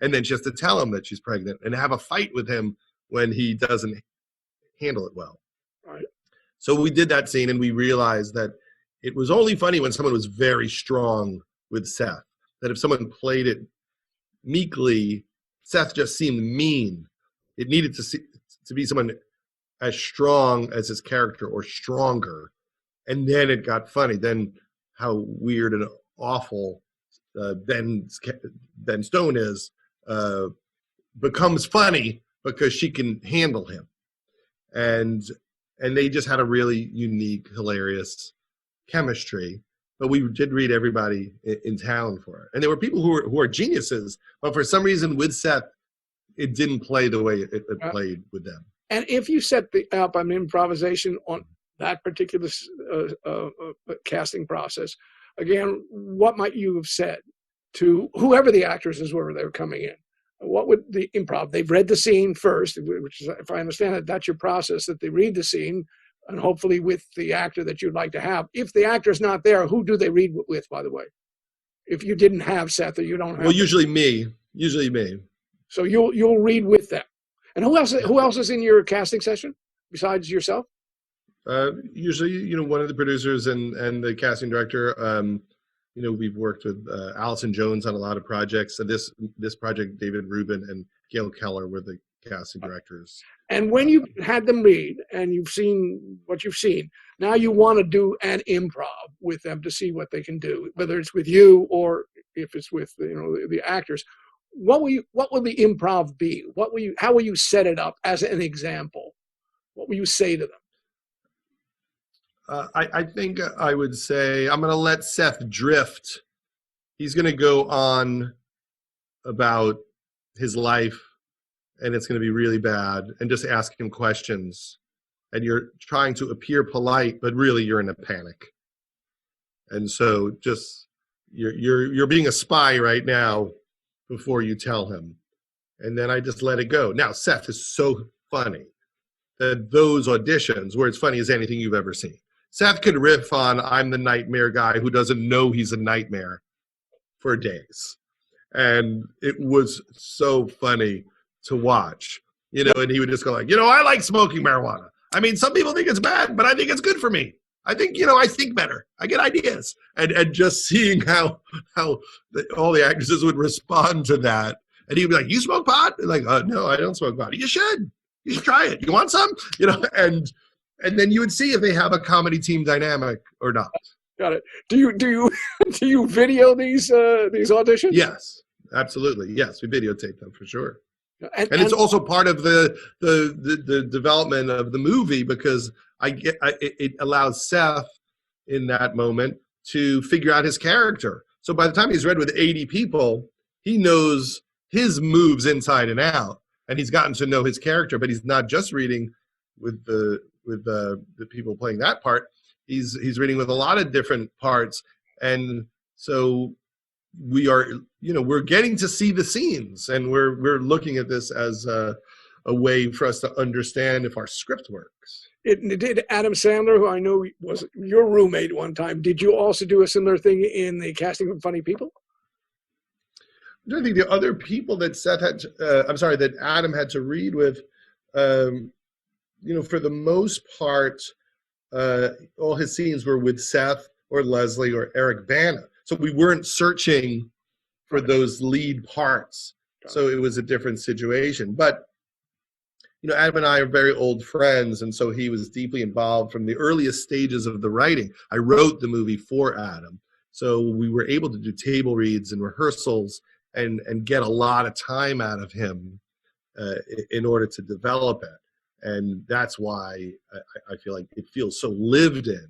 And then she has to tell him that she's pregnant and have a fight with him when he doesn't handle it well. Right. So we did that scene, and we realized that it was only funny when someone was very strong with Seth. That if someone played it meekly, Seth just seemed mean. It needed to be someone as strong as his character or stronger. And then it got funny. Then how weird and awful Ben Stone is becomes funny because she can handle him. And they just had a really unique, hilarious chemistry. But we did read everybody in town for it. And there were people who are geniuses, but for some reason with Seth, it didn't play the way it played with them. And if you set up an improvisation on that particular casting process, again, what might you have said to whoever the actresses were they were coming in? What would the improv? They've read the scene first, which is, if I understand it, that's your process, that they read the scene, and hopefully with the actor that you'd like to have. If the actor's not there, who do they read with, by the way? If you didn't have Seth or you don't have... Well, usually me. So you'll read with them. And who else is in your casting session besides yourself? Usually, one of the producers and the casting director. we've worked with Allison Jones on a lot of projects. So this project, David Rubin and Gail Keller were the casting directors. And when you had them read and you've seen what you've seen, now you want to do an improv with them to see what they can do, whether it's with you or if it's with the actors. What will the improv be? How will you set it up as an example? What will you say to them? I think I would say I'm going to let Seth drift. He's going to go on about his life, and it's going to be really bad, and just ask him questions. And you're trying to appear polite, but really you're in a panic. And so just you're being a spy right now before you tell him. And then I just let it go. Now, Seth is so funny that those auditions were as funny as anything you've ever seen. Seth could riff on I'm the nightmare guy who doesn't know he's a nightmare for days. And it was so funny to watch, and he would just go like, I like smoking marijuana. I mean, some people think it's bad, but I think it's good for me. I think, I think better. I get ideas. And just seeing how all the actresses would respond to that. And he'd be like, you smoke pot? And like, no, I don't smoke pot. You should try it. You want some? And then you would see if they have a comedy team dynamic or not. Got it. Do you video these auditions? Yes, absolutely. Yes, we videotape them for sure. And it's also part of the development of the movie because it allows Seth in that moment to figure out his character. So by the time he's read with 80 people, he knows his moves inside and out, and he's gotten to know his character. But he's not just reading with the people playing that part. He's reading with a lot of different parts, and so we are, we're getting to see the scenes, and we're looking at this as a way for us to understand if our script works. Did Adam Sandler, who I know was your roommate one time, did you also do a similar thing in the casting of Funny People? I think the other people that that Adam had to read with, for the most part, all his scenes were with Seth or Leslie or Eric Bana. So we weren't searching for those lead parts. So it was a different situation. But, Adam and I are very old friends, and so he was deeply involved from the earliest stages of the writing. I wrote the movie for Adam. So we were able to do table reads and rehearsals and get a lot of time out of him in order to develop it. And that's why I feel like it feels so lived in,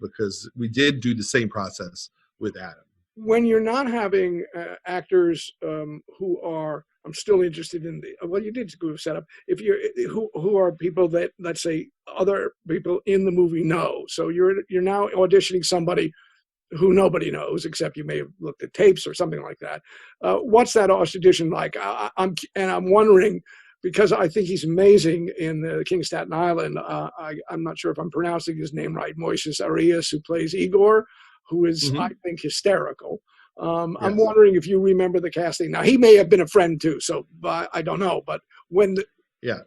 because we did do the same process with Adam. When you're not having actors who are, I'm still interested in you did go set up. If you're who are people that, let's say, other people in the movie know. So you're now auditioning somebody who nobody knows except you may have looked at tapes or something like that. What's that audition like? I'm wondering, because I think he's amazing in the King of Staten Island. I'm not sure if I'm pronouncing his name right. Moises Arias, who plays Igor, who is, I think, hysterical. Yes. I'm wondering if you remember the casting. Now, he may have been a friend too, so I don't know. But yeah,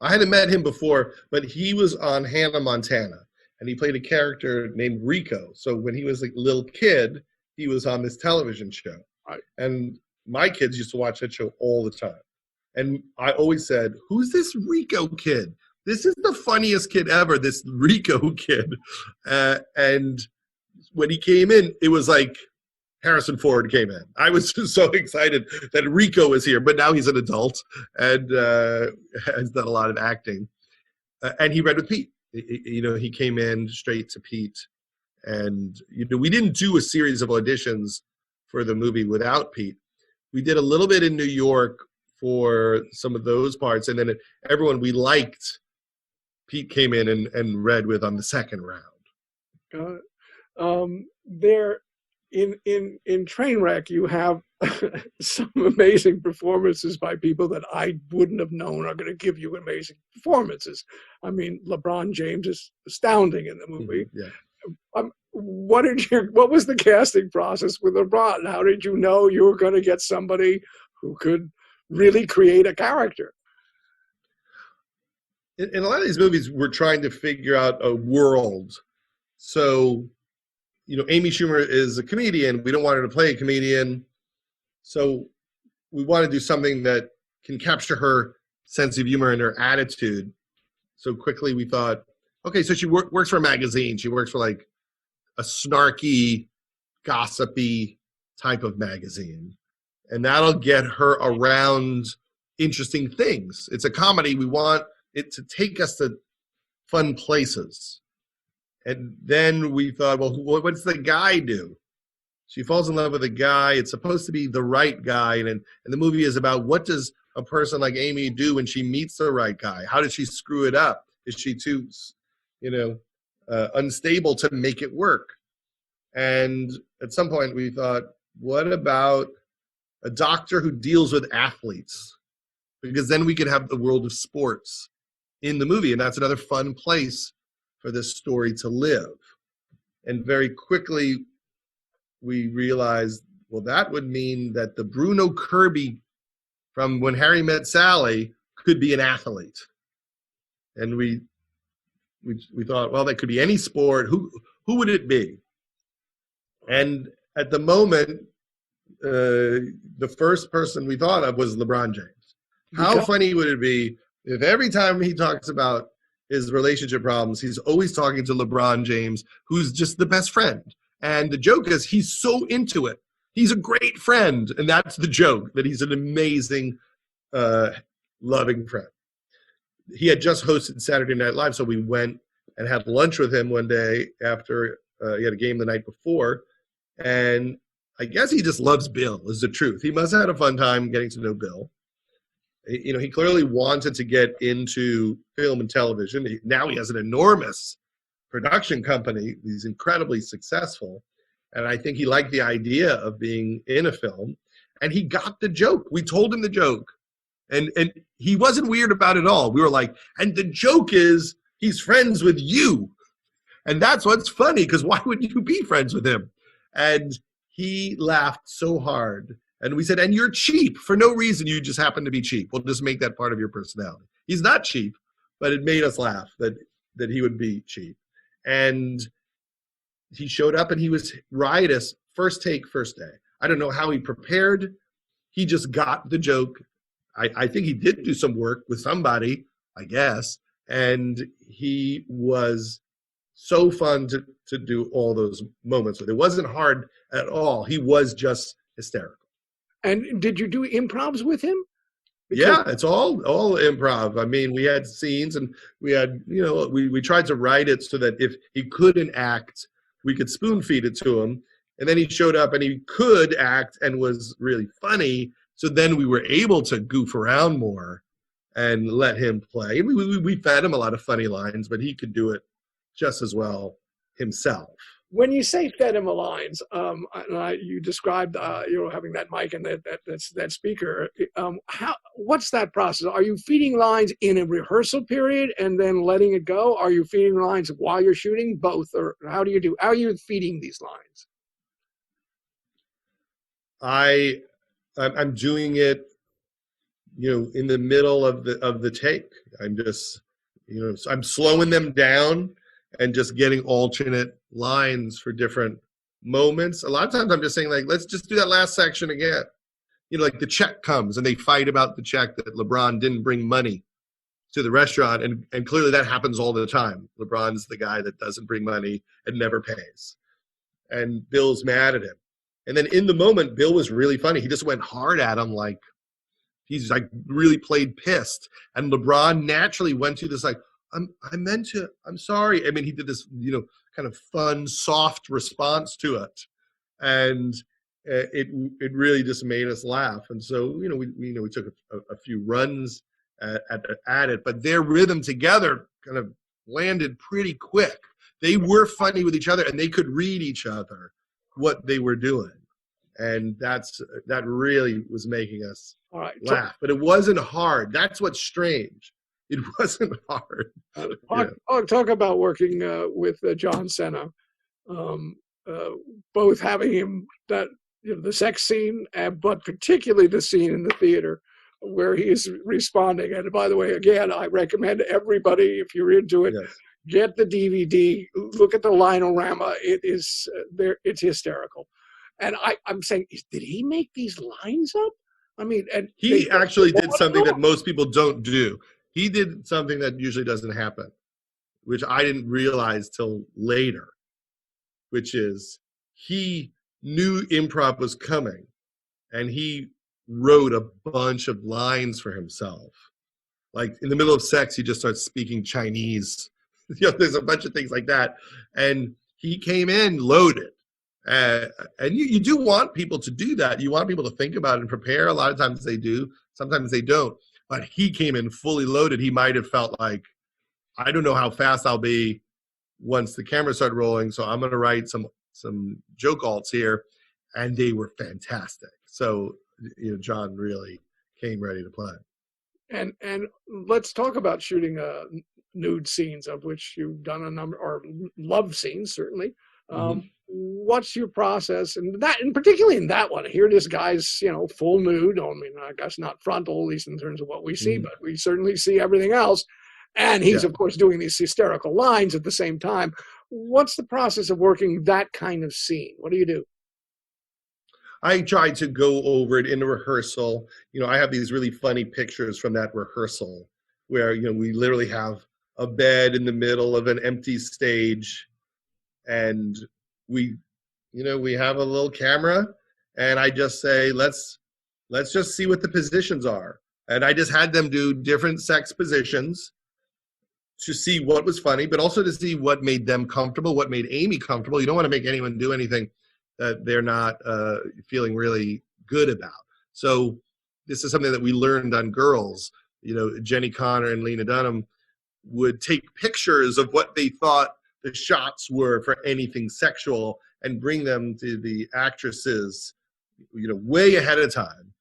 I hadn't met him before, but he was on Hannah Montana, and he played a character named Rico. So when he was a little kid, he was on this television show. Right. And my kids used to watch that show all the time. And I always said, who's this Rico kid? This is the funniest kid ever, this Rico kid. And when he came in, it was like Harrison Ford came in. I was just so excited that Rico was here, but now he's an adult and has done a lot of acting. And he read with Pete. He came in straight to Pete. And we didn't do a series of auditions for the movie without Pete. We did a little bit in New York for some of those parts, and then everyone we liked, Pete came in and read with on the second round. There in Trainwreck, you have some amazing performances by people that I wouldn't have known are going to give you amazing performances. I mean, LeBron James is astounding in the movie. Yeah. What was the casting process with LeBron? How did you know you were going to get somebody who could really create a character? In a lot of these movies, we're trying to figure out a world. So Amy Schumer is a comedian. We don't want her to play a comedian. So we want to do something that can capture her sense of humor and her attitude. So quickly we thought, okay, so she works for a magazine. She works for like a snarky, gossipy type of magazine. And that'll get her around interesting things. It's a comedy. We want it to take us to fun places. And then we thought, well, what's the guy do? She falls in love with a guy. It's supposed to be the right guy. And the movie is about what does a person like Amy do when she meets the right guy? How does she screw it up? Is she too, unstable to make it work? And at some point we thought, what about a doctor who deals with athletes? Because then we could have the world of sports in the movie. And that's another fun place for this story to live. And very quickly, we realized, well, that would mean that the Bruno Kirby from When Harry Met Sally could be an athlete. And we thought, well, that could be any sport. Who would it be? And at the moment, the first person we thought of was LeBron James. How funny would it be if every time he talks about his relationship problems, he's always talking to LeBron James, who's just the best friend. And the joke is he's so into it. He's a great friend. And that's the joke, that he's an amazing, loving friend. He had just hosted Saturday Night Live, so we went and had lunch with him one day after he had a game the night before. And I guess he just loves Bill, is the truth. He must have had a fun time getting to know Bill. He clearly wanted to get into film and television. Now he has an enormous production company. He's incredibly successful. And I think he liked the idea of being in a film. And he got the joke. We told him the joke. And he wasn't weird about it all. We were like, and the joke is he's friends with you. And that's what's funny, because why would you be friends with him? And he laughed so hard. And we said, and you're cheap for no reason. You just happen to be cheap. We'll just make that part of your personality. He's not cheap, but it made us laugh that he would be cheap. And he showed up and he was riotous. First take, first day. I don't know how he prepared. He just got the joke. I think he did do some work with somebody, I guess. And he was so fun to do all those moments with. It wasn't hard at all. He was just hysterical. And did you do improvs with him? Yeah, it's all improv. I mean, we had scenes and we had, we tried to write it so that if he couldn't act, we could spoon feed it to him. And then he showed up and he could act and was really funny. So then we were able to goof around more and let him play. We fed him a lot of funny lines, but he could do it just as well himself. When you say fed him lines, you described having that mic and that speaker. What's that process? Are you feeding lines in a rehearsal period and then letting it go? Are you feeding lines while you're shooting? Both, or how do you do? How are you feeding these lines? I'm doing it, in the middle of the take. I'm just, I'm slowing them down and just getting alternate lines for different moments. A lot of times I'm just saying, like, let's just do that last section again. Like the check comes and they fight about the check that LeBron didn't bring money to the restaurant. And clearly that happens all the time. LeBron's the guy that doesn't bring money and never pays. And Bill's mad at him. And then in the moment, Bill was really funny. He just went hard at him, like he's like really played pissed. And LeBron naturally went to this like, I'm sorry. I mean, he did this, kind of fun, soft response to it. And it really just made us laugh. And so, we took a few runs at it, but their rhythm together kind of landed pretty quick. They were funny with each other and they could read each other what they were doing. And that really was making us laugh. But it wasn't hard. That's what's strange. It wasn't hard. Talk about working with John Cena, both having him the sex scene, but particularly the scene in the theater where he is responding. And by the way, again, I recommend everybody, if you're into it, Get the DVD. Look at the linorama. It is there. It's hysterical. And I'm saying, did he make these lines up? I mean, and he actually did something that most people don't do. He did something that usually doesn't happen, which I didn't realize till later, which is he knew improv was coming, and he wrote a bunch of lines for himself. Like in the middle of sex, he just starts speaking Chinese. There's a bunch of things like that. And he came in loaded. And you do want people to do that. You want people to think about it and prepare. A lot of times they do. Sometimes they don't. But he came in fully loaded. He might have felt like, I don't know how fast I'll be once the camera started rolling, so I'm going to write some joke alts here. And they were fantastic. So, John really came ready to play. And let's talk about shooting nude scenes, of which you've done a number, or love scenes, certainly. What's your process? And particularly in that one, here this guy's, full nude. I mean, I guess not frontal, at least in terms of what we see, but we certainly see everything else. And he's, of course, doing these hysterical lines at the same time. What's the process of working that kind of scene? What do you do? I try to go over it in a rehearsal. I have these really funny pictures from that rehearsal where, we literally have a bed in the middle of an empty stage, and we have a little camera, and I just say, let's just see what the positions are. And I just had them do different sex positions to see what was funny, but also to see what made them comfortable, what made Amy comfortable. You don't want to make anyone do anything that they're not feeling really good about. So this is something that we learned on Girls. Jenny Connor and Lena Dunham would take pictures of what they thought the shots were for anything sexual and bring them to the actresses, way ahead of time,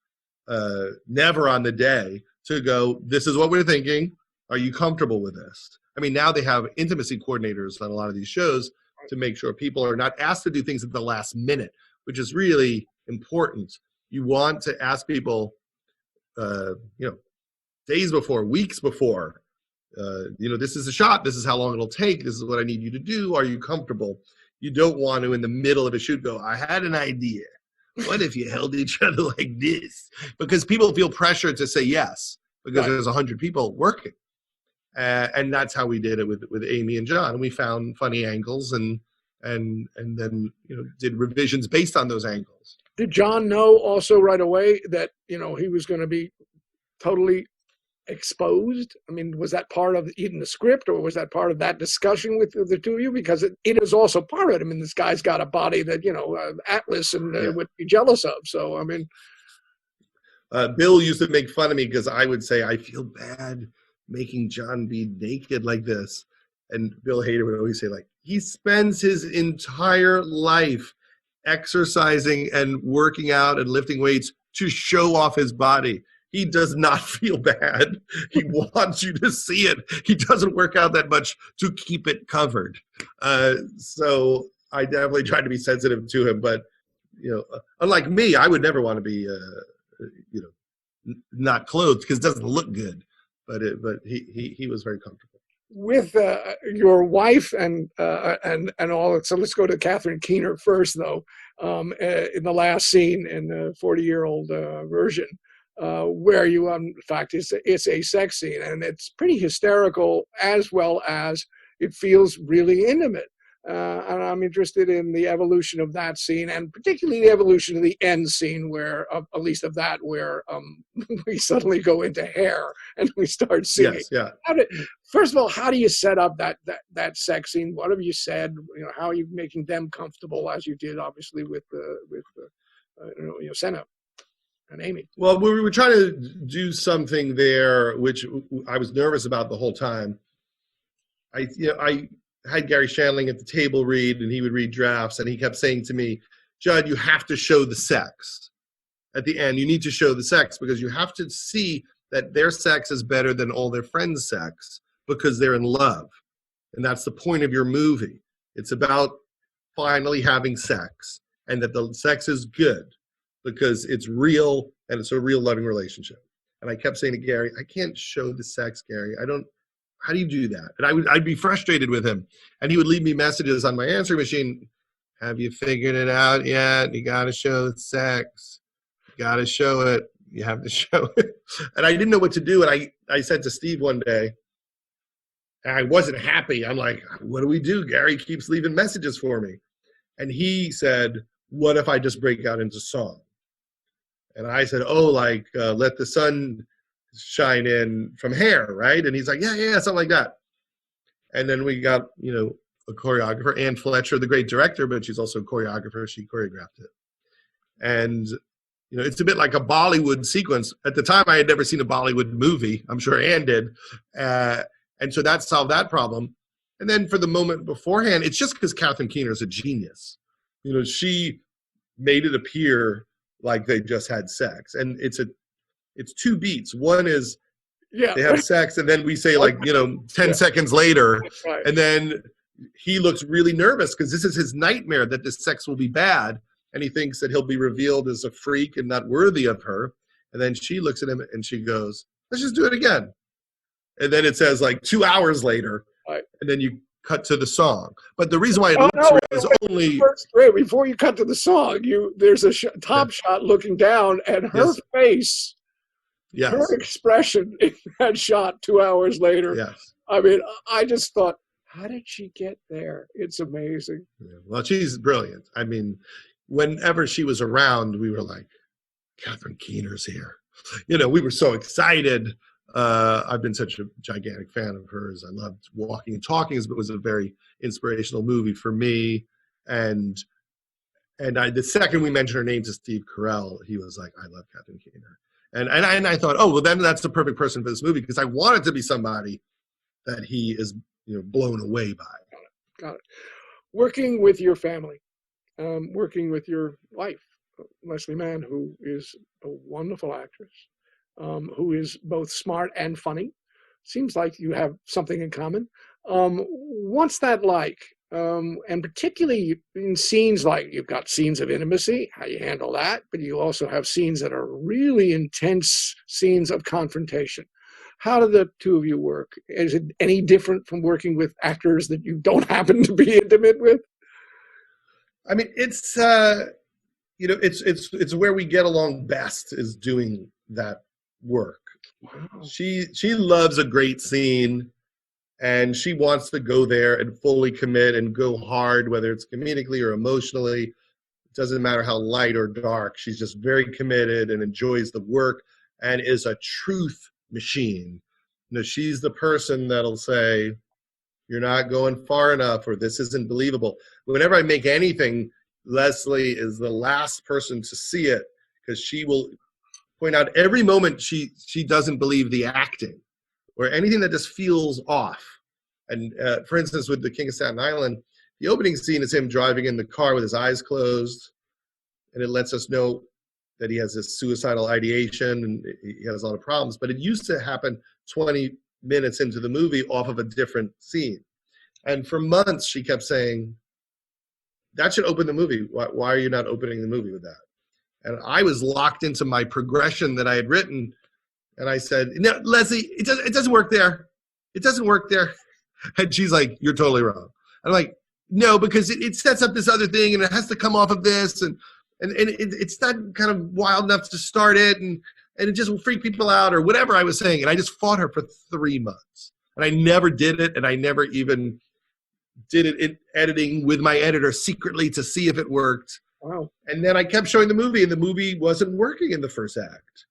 never on the day, to go, this is what we're thinking. Are you comfortable with this? I mean, now they have intimacy coordinators on a lot of these shows to make sure people are not asked to do things at the last minute, which is really important. You want to ask people, days before, weeks before, this is a shot, this is how long it'll take, this is what I need you to do, are you comfortable? You don't want to, in the middle of a shoot, go, I had an idea. What if you held each other like this? Because people feel pressure to say yes, because there's 100 people working. And that's how we did it with Amy and John. And we found funny angles and then did revisions based on those angles. Did John know also right away that he was going to be totally exposed? I mean, was that part of even the script, or was that part of that discussion with the two of you? Because it is also part of it. I mean, this guy's got a body that Atlas and would be jealous of. So I mean, Bill used to make fun of me because I would say, I feel bad making John be naked like this. And Bill Hader would always say, like, he spends his entire life exercising and working out and lifting weights to show off his body. He does not feel bad. He wants you to see it. He doesn't work out that much to keep it covered. So I definitely tried to be sensitive to him. But, unlike me, I would never want to be, not clothed, because it doesn't look good. But he was very comfortable with your wife and all. So let's go to Catherine Keener first, though. In the last scene in the 40-year-old version, where you, in fact, it's a sex scene, and it's pretty hysterical as well as it feels really intimate. And I'm interested in the evolution of that scene, and particularly the evolution of the end scene, where, at least of that, where we suddenly go into hair and we start singing. Yes, yeah. First of all, how do you set up that sex scene? What have you said? How are you making them comfortable, as you did, obviously, with Senna and Amy? Well, we were trying to do something there, which I was nervous about the whole time. I had Gary Shandling at the table read, and he would read drafts, and he kept saying to me, Judd, you have to show the sex. At the end, you need to show the sex, because you have to see that their sex is better than all their friends' sex, because they're in love. And that's the point of your movie. It's about finally having sex, and that the sex is good, because it's real, and it's a real loving relationship. And I kept saying to Gary, I can't show the sex, Gary. how do you do that? And I'd be frustrated with him. And he would leave me messages on my answering machine. Have you figured it out yet? You got to show the sex. You got to show it. You have to show it. And I didn't know what to do. And I said to Steve one day, and I wasn't happy. I'm like, what do we do? Gary keeps leaving messages for me. And he said, what if I just break out into song? And I said, oh, like, let the sun shine in from Hair, right? And he's like, yeah, something like that. And then we got, a choreographer, Ann Fletcher, the great director, but she's also a choreographer. She choreographed it. And, it's a bit like a Bollywood sequence. At the time, I had never seen a Bollywood movie. I'm sure Ann did. And so that solved that problem. And then for the moment beforehand, it's just because Catherine Keener is a genius. She made it appear like they just had sex. And it's two beats. One is they have sex, and then we say 10 seconds later, right. And then he looks really nervous because this is his nightmare that this sex will be bad. And he thinks that he'll be revealed as a freak and not worthy of her. And then she looks at him and she goes, let's just do it again. And then it says 2 hours later, right. And then you cut to the song. But the reason why it looks real is only... Wait, before you cut to the song, there's a top shot looking down, and her face, her expression in that shot 2 hours later. Yes. I mean, I just thought, how did she get there? It's amazing. Yeah. Well, she's brilliant. I mean, whenever she was around, we were like, Catherine Keener's here. We were so excited. I've been such a gigantic fan of hers. I loved Walking and Talking. It was a very inspirational movie for me. And the second we mentioned her name to Steve Carell, he was like, I love Catherine Keener. And I thought, oh, well, then that's the perfect person for this movie, because I want it to be somebody that he is blown away by. Got it. Working with your family, working with your wife, Leslie Mann, who is a wonderful actress, who is both smart and funny. Seems like you have something in common. What's that like? And particularly in scenes like, you've got scenes of intimacy, how you handle that, but you also have scenes that are really intense scenes of confrontation. How do the two of you work? Is it any different from working with actors that you don't happen to be intimate with? I mean, it's it's where we get along best, is doing that work. Wow. She loves a great scene, and she wants to go there and fully commit and go hard, whether it's comedically or emotionally. It doesn't matter how light or dark. She's just very committed and enjoys the work and is a truth machine. She's the person that'll say, you're not going far enough, or this isn't believable. Whenever I make anything, Leslie is the last person to see it, because she will point out every moment she doesn't believe the acting, or anything that just feels off. And for instance, with The King of Staten Island, the opening scene is him driving in the car with his eyes closed, and it lets us know that he has this suicidal ideation and he has a lot of problems. But it used to happen 20 minutes into the movie off of a different scene. And for months, she kept saying, that should open the movie. Why are you not opening the movie with that? And I was locked into my progression that I had written. And I said, no, Leslie, it doesn't work there. It doesn't work there. And she's like, you're totally wrong. I'm like, no, because it sets up this other thing, and it has to come off of this. And it's not kind of wild enough to start it. And it just will freak people out, or whatever I was saying. And I just fought her for 3 months. And I never did it. And I never even did it in editing with my editor secretly to see if it worked. Wow. And then I kept showing the movie, and the movie wasn't working in the first act.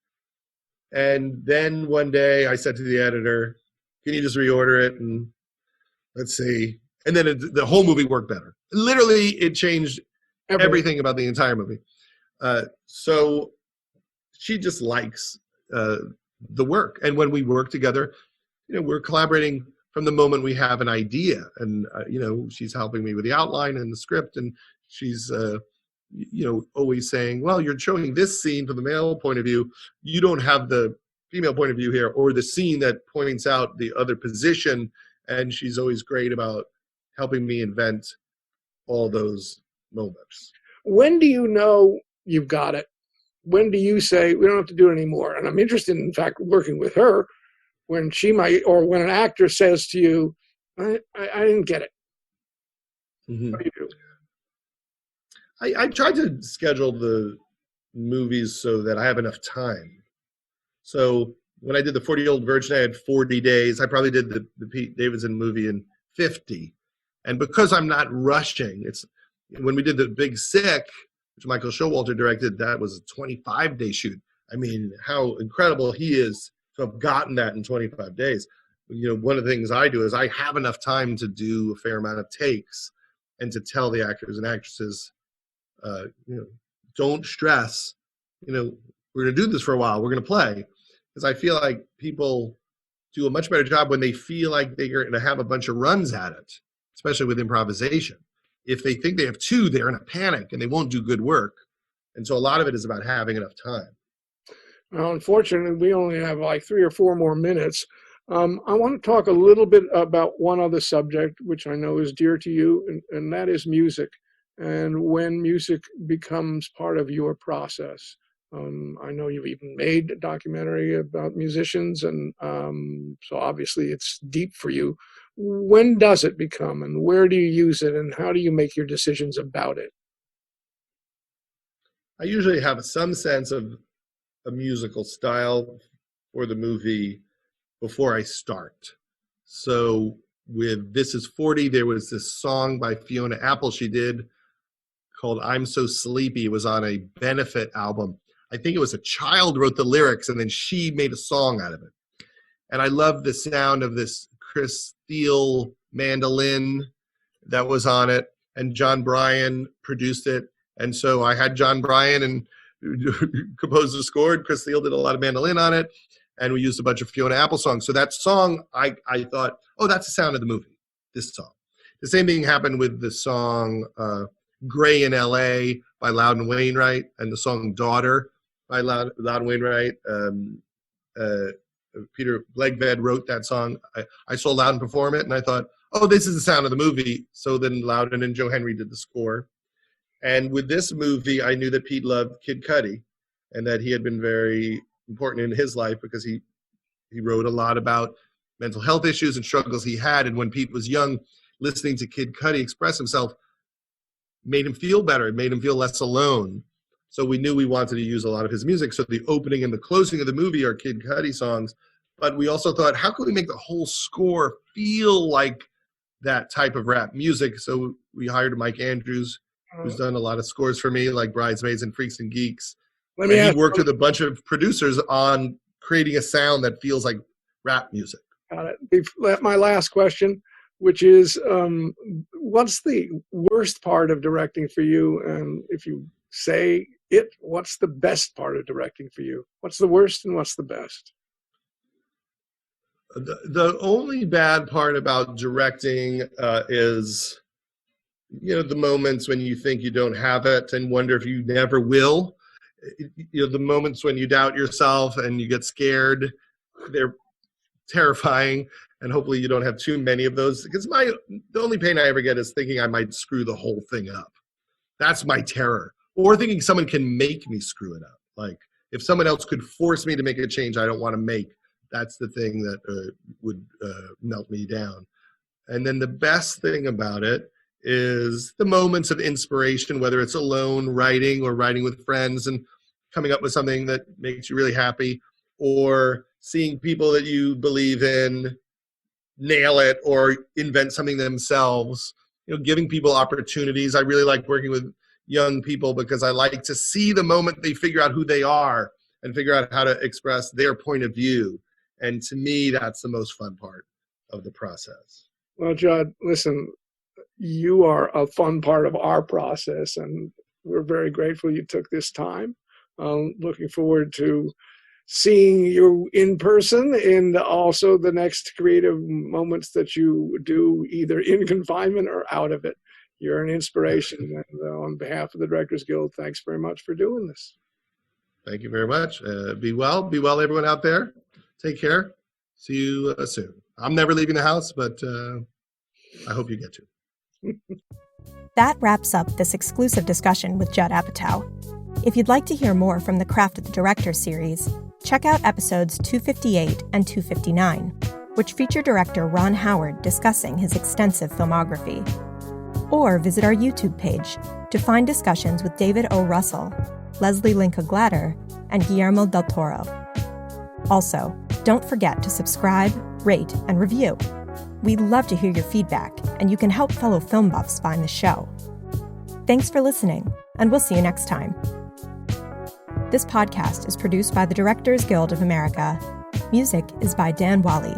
And then one day I said to the editor, can you just reorder it? And let's see. And then the whole movie worked better. Literally, it changed everything about the entire movie. So she just likes the work. And when we work together, we're collaborating from the moment we have an idea. And, she's helping me with the outline and the script. And she's, always saying, well, you're showing this scene from the male point of view. You don't have the female point of view here, or the scene that points out the other position. And she's always great about helping me invent all those moments. When do you know you've got it? When do you say, we don't have to do it anymore? And I'm interested, in fact, working with her, when she might, or when an actor says to you, I didn't get it. Mm-hmm. What do you do? I tried to schedule the movies so that I have enough time. So when I did the 40-Year-Old Virgin, I had 40 days. I probably did the Pete Davidson movie in 50. And because I'm not rushing, it's when we did The Big Sick, which Michael Showalter directed, that was a 25-day shoot. I mean, how incredible he is to have gotten that in 25 days. You know, one of the things I do is I have enough time to do a fair amount of takes and to tell the actors and actresses, don't stress. You know, we're going to do this for a while. We're going to play. Because I feel like people do a much better job when they feel like they're going to have a bunch of runs at it, especially with improvisation. If they think they have two, they're in a panic and they won't do good work. And so a lot of it is about having enough time. Well, unfortunately, we only have like 3 or 4 more minutes. I want to talk a little bit about one other subject, which I know is dear to you, and that is music, and when music becomes part of your process. I know you've even made a documentary about musicians, and so obviously it's deep for you. When does it become, and where do you use it, and how do you make your decisions about it? I usually have some sense of a musical style for the movie before I start. So with This Is 40, there was this song by Fiona Apple she did called I'm So Sleepy. It was on a benefit album. I think it was a child wrote the lyrics and then she made a song out of it. And I love the sound of this Chris Steele mandolin that was on it, and John Bryan produced it. And so I had John Bryan and composed the score, and Chris Steele did a lot of mandolin on it, and we used a bunch of Fiona Apple songs. So that song, I thought, oh, that's the sound of the movie, this song. The same thing happened with the song Gray in L.A. by Loudon Wainwright, and the song Daughter by Loudon Wainwright. Peter Blegved wrote that song. I saw Loudon perform it, and I thought, oh, this is the sound of the movie. So then Loudon and Joe Henry did the score. And with this movie, I knew that Pete loved Kid Cudi, and that he had been very important in his life because he wrote a lot about mental health issues and struggles he had. And when Pete was young, listening to Kid Cudi express himself made him feel better. It made him feel less alone. So we knew we wanted to use a lot of his music. So the opening and the closing of the movie are Kid Cudi songs. But we also thought, how can we make the whole score feel like that type of rap music? So we hired Mike Andrews, who's done a lot of scores for me, like Bridesmaids and Freaks and Geeks. He worked with a bunch of producers on creating a sound that feels like rap music. Got it. My last question, which is, what's the worst part of directing for you? And if you say it, what's the best part of directing for you? What's the worst and what's the best? The only bad part about directing is, the moments when you think you don't have it and wonder if you never will. The moments when you doubt yourself and you get scared, they're terrifying. And hopefully you don't have too many of those. Because the only pain I ever get is thinking I might screw the whole thing up. That's my terror. Or thinking someone can make me screw it up. Like, if someone else could force me to make a change I don't want to make, that's the thing that would melt me down. And then the best thing about it is the moments of inspiration, whether it's alone writing or writing with friends and coming up with something that makes you really happy, or seeing people that you believe in nail it or invent something themselves, giving people opportunities. I really like working with young people because I like to see the moment they figure out who they are and figure out how to express their point of view. And to me, that's the most fun part of the process. Well, Judd, listen, you are a fun part of our process, and we're very grateful you took this time. Looking forward to seeing you in person and also the next creative moments that you do either in confinement or out of it. You're an inspiration. And on behalf of the Directors Guild, thanks very much for doing this. Thank you very much. Be well. Be well, everyone out there. Take care. See you soon. I'm never leaving the house, but I hope you get to. That wraps up this exclusive discussion with Judd Apatow. If you'd like to hear more from the Craft of the Director series, Check out episodes 258 and 259, which feature director Ron Howard discussing his extensive filmography. Or visit our YouTube page to find discussions with David O. Russell, Leslie Linka Glatter, and Guillermo del Toro. Also, don't forget to subscribe, rate, and review. We'd love to hear your feedback, and you can help fellow film buffs find the show. Thanks for listening, and we'll see you next time. This podcast is produced by the Directors Guild of America. Music is by Dan Wally.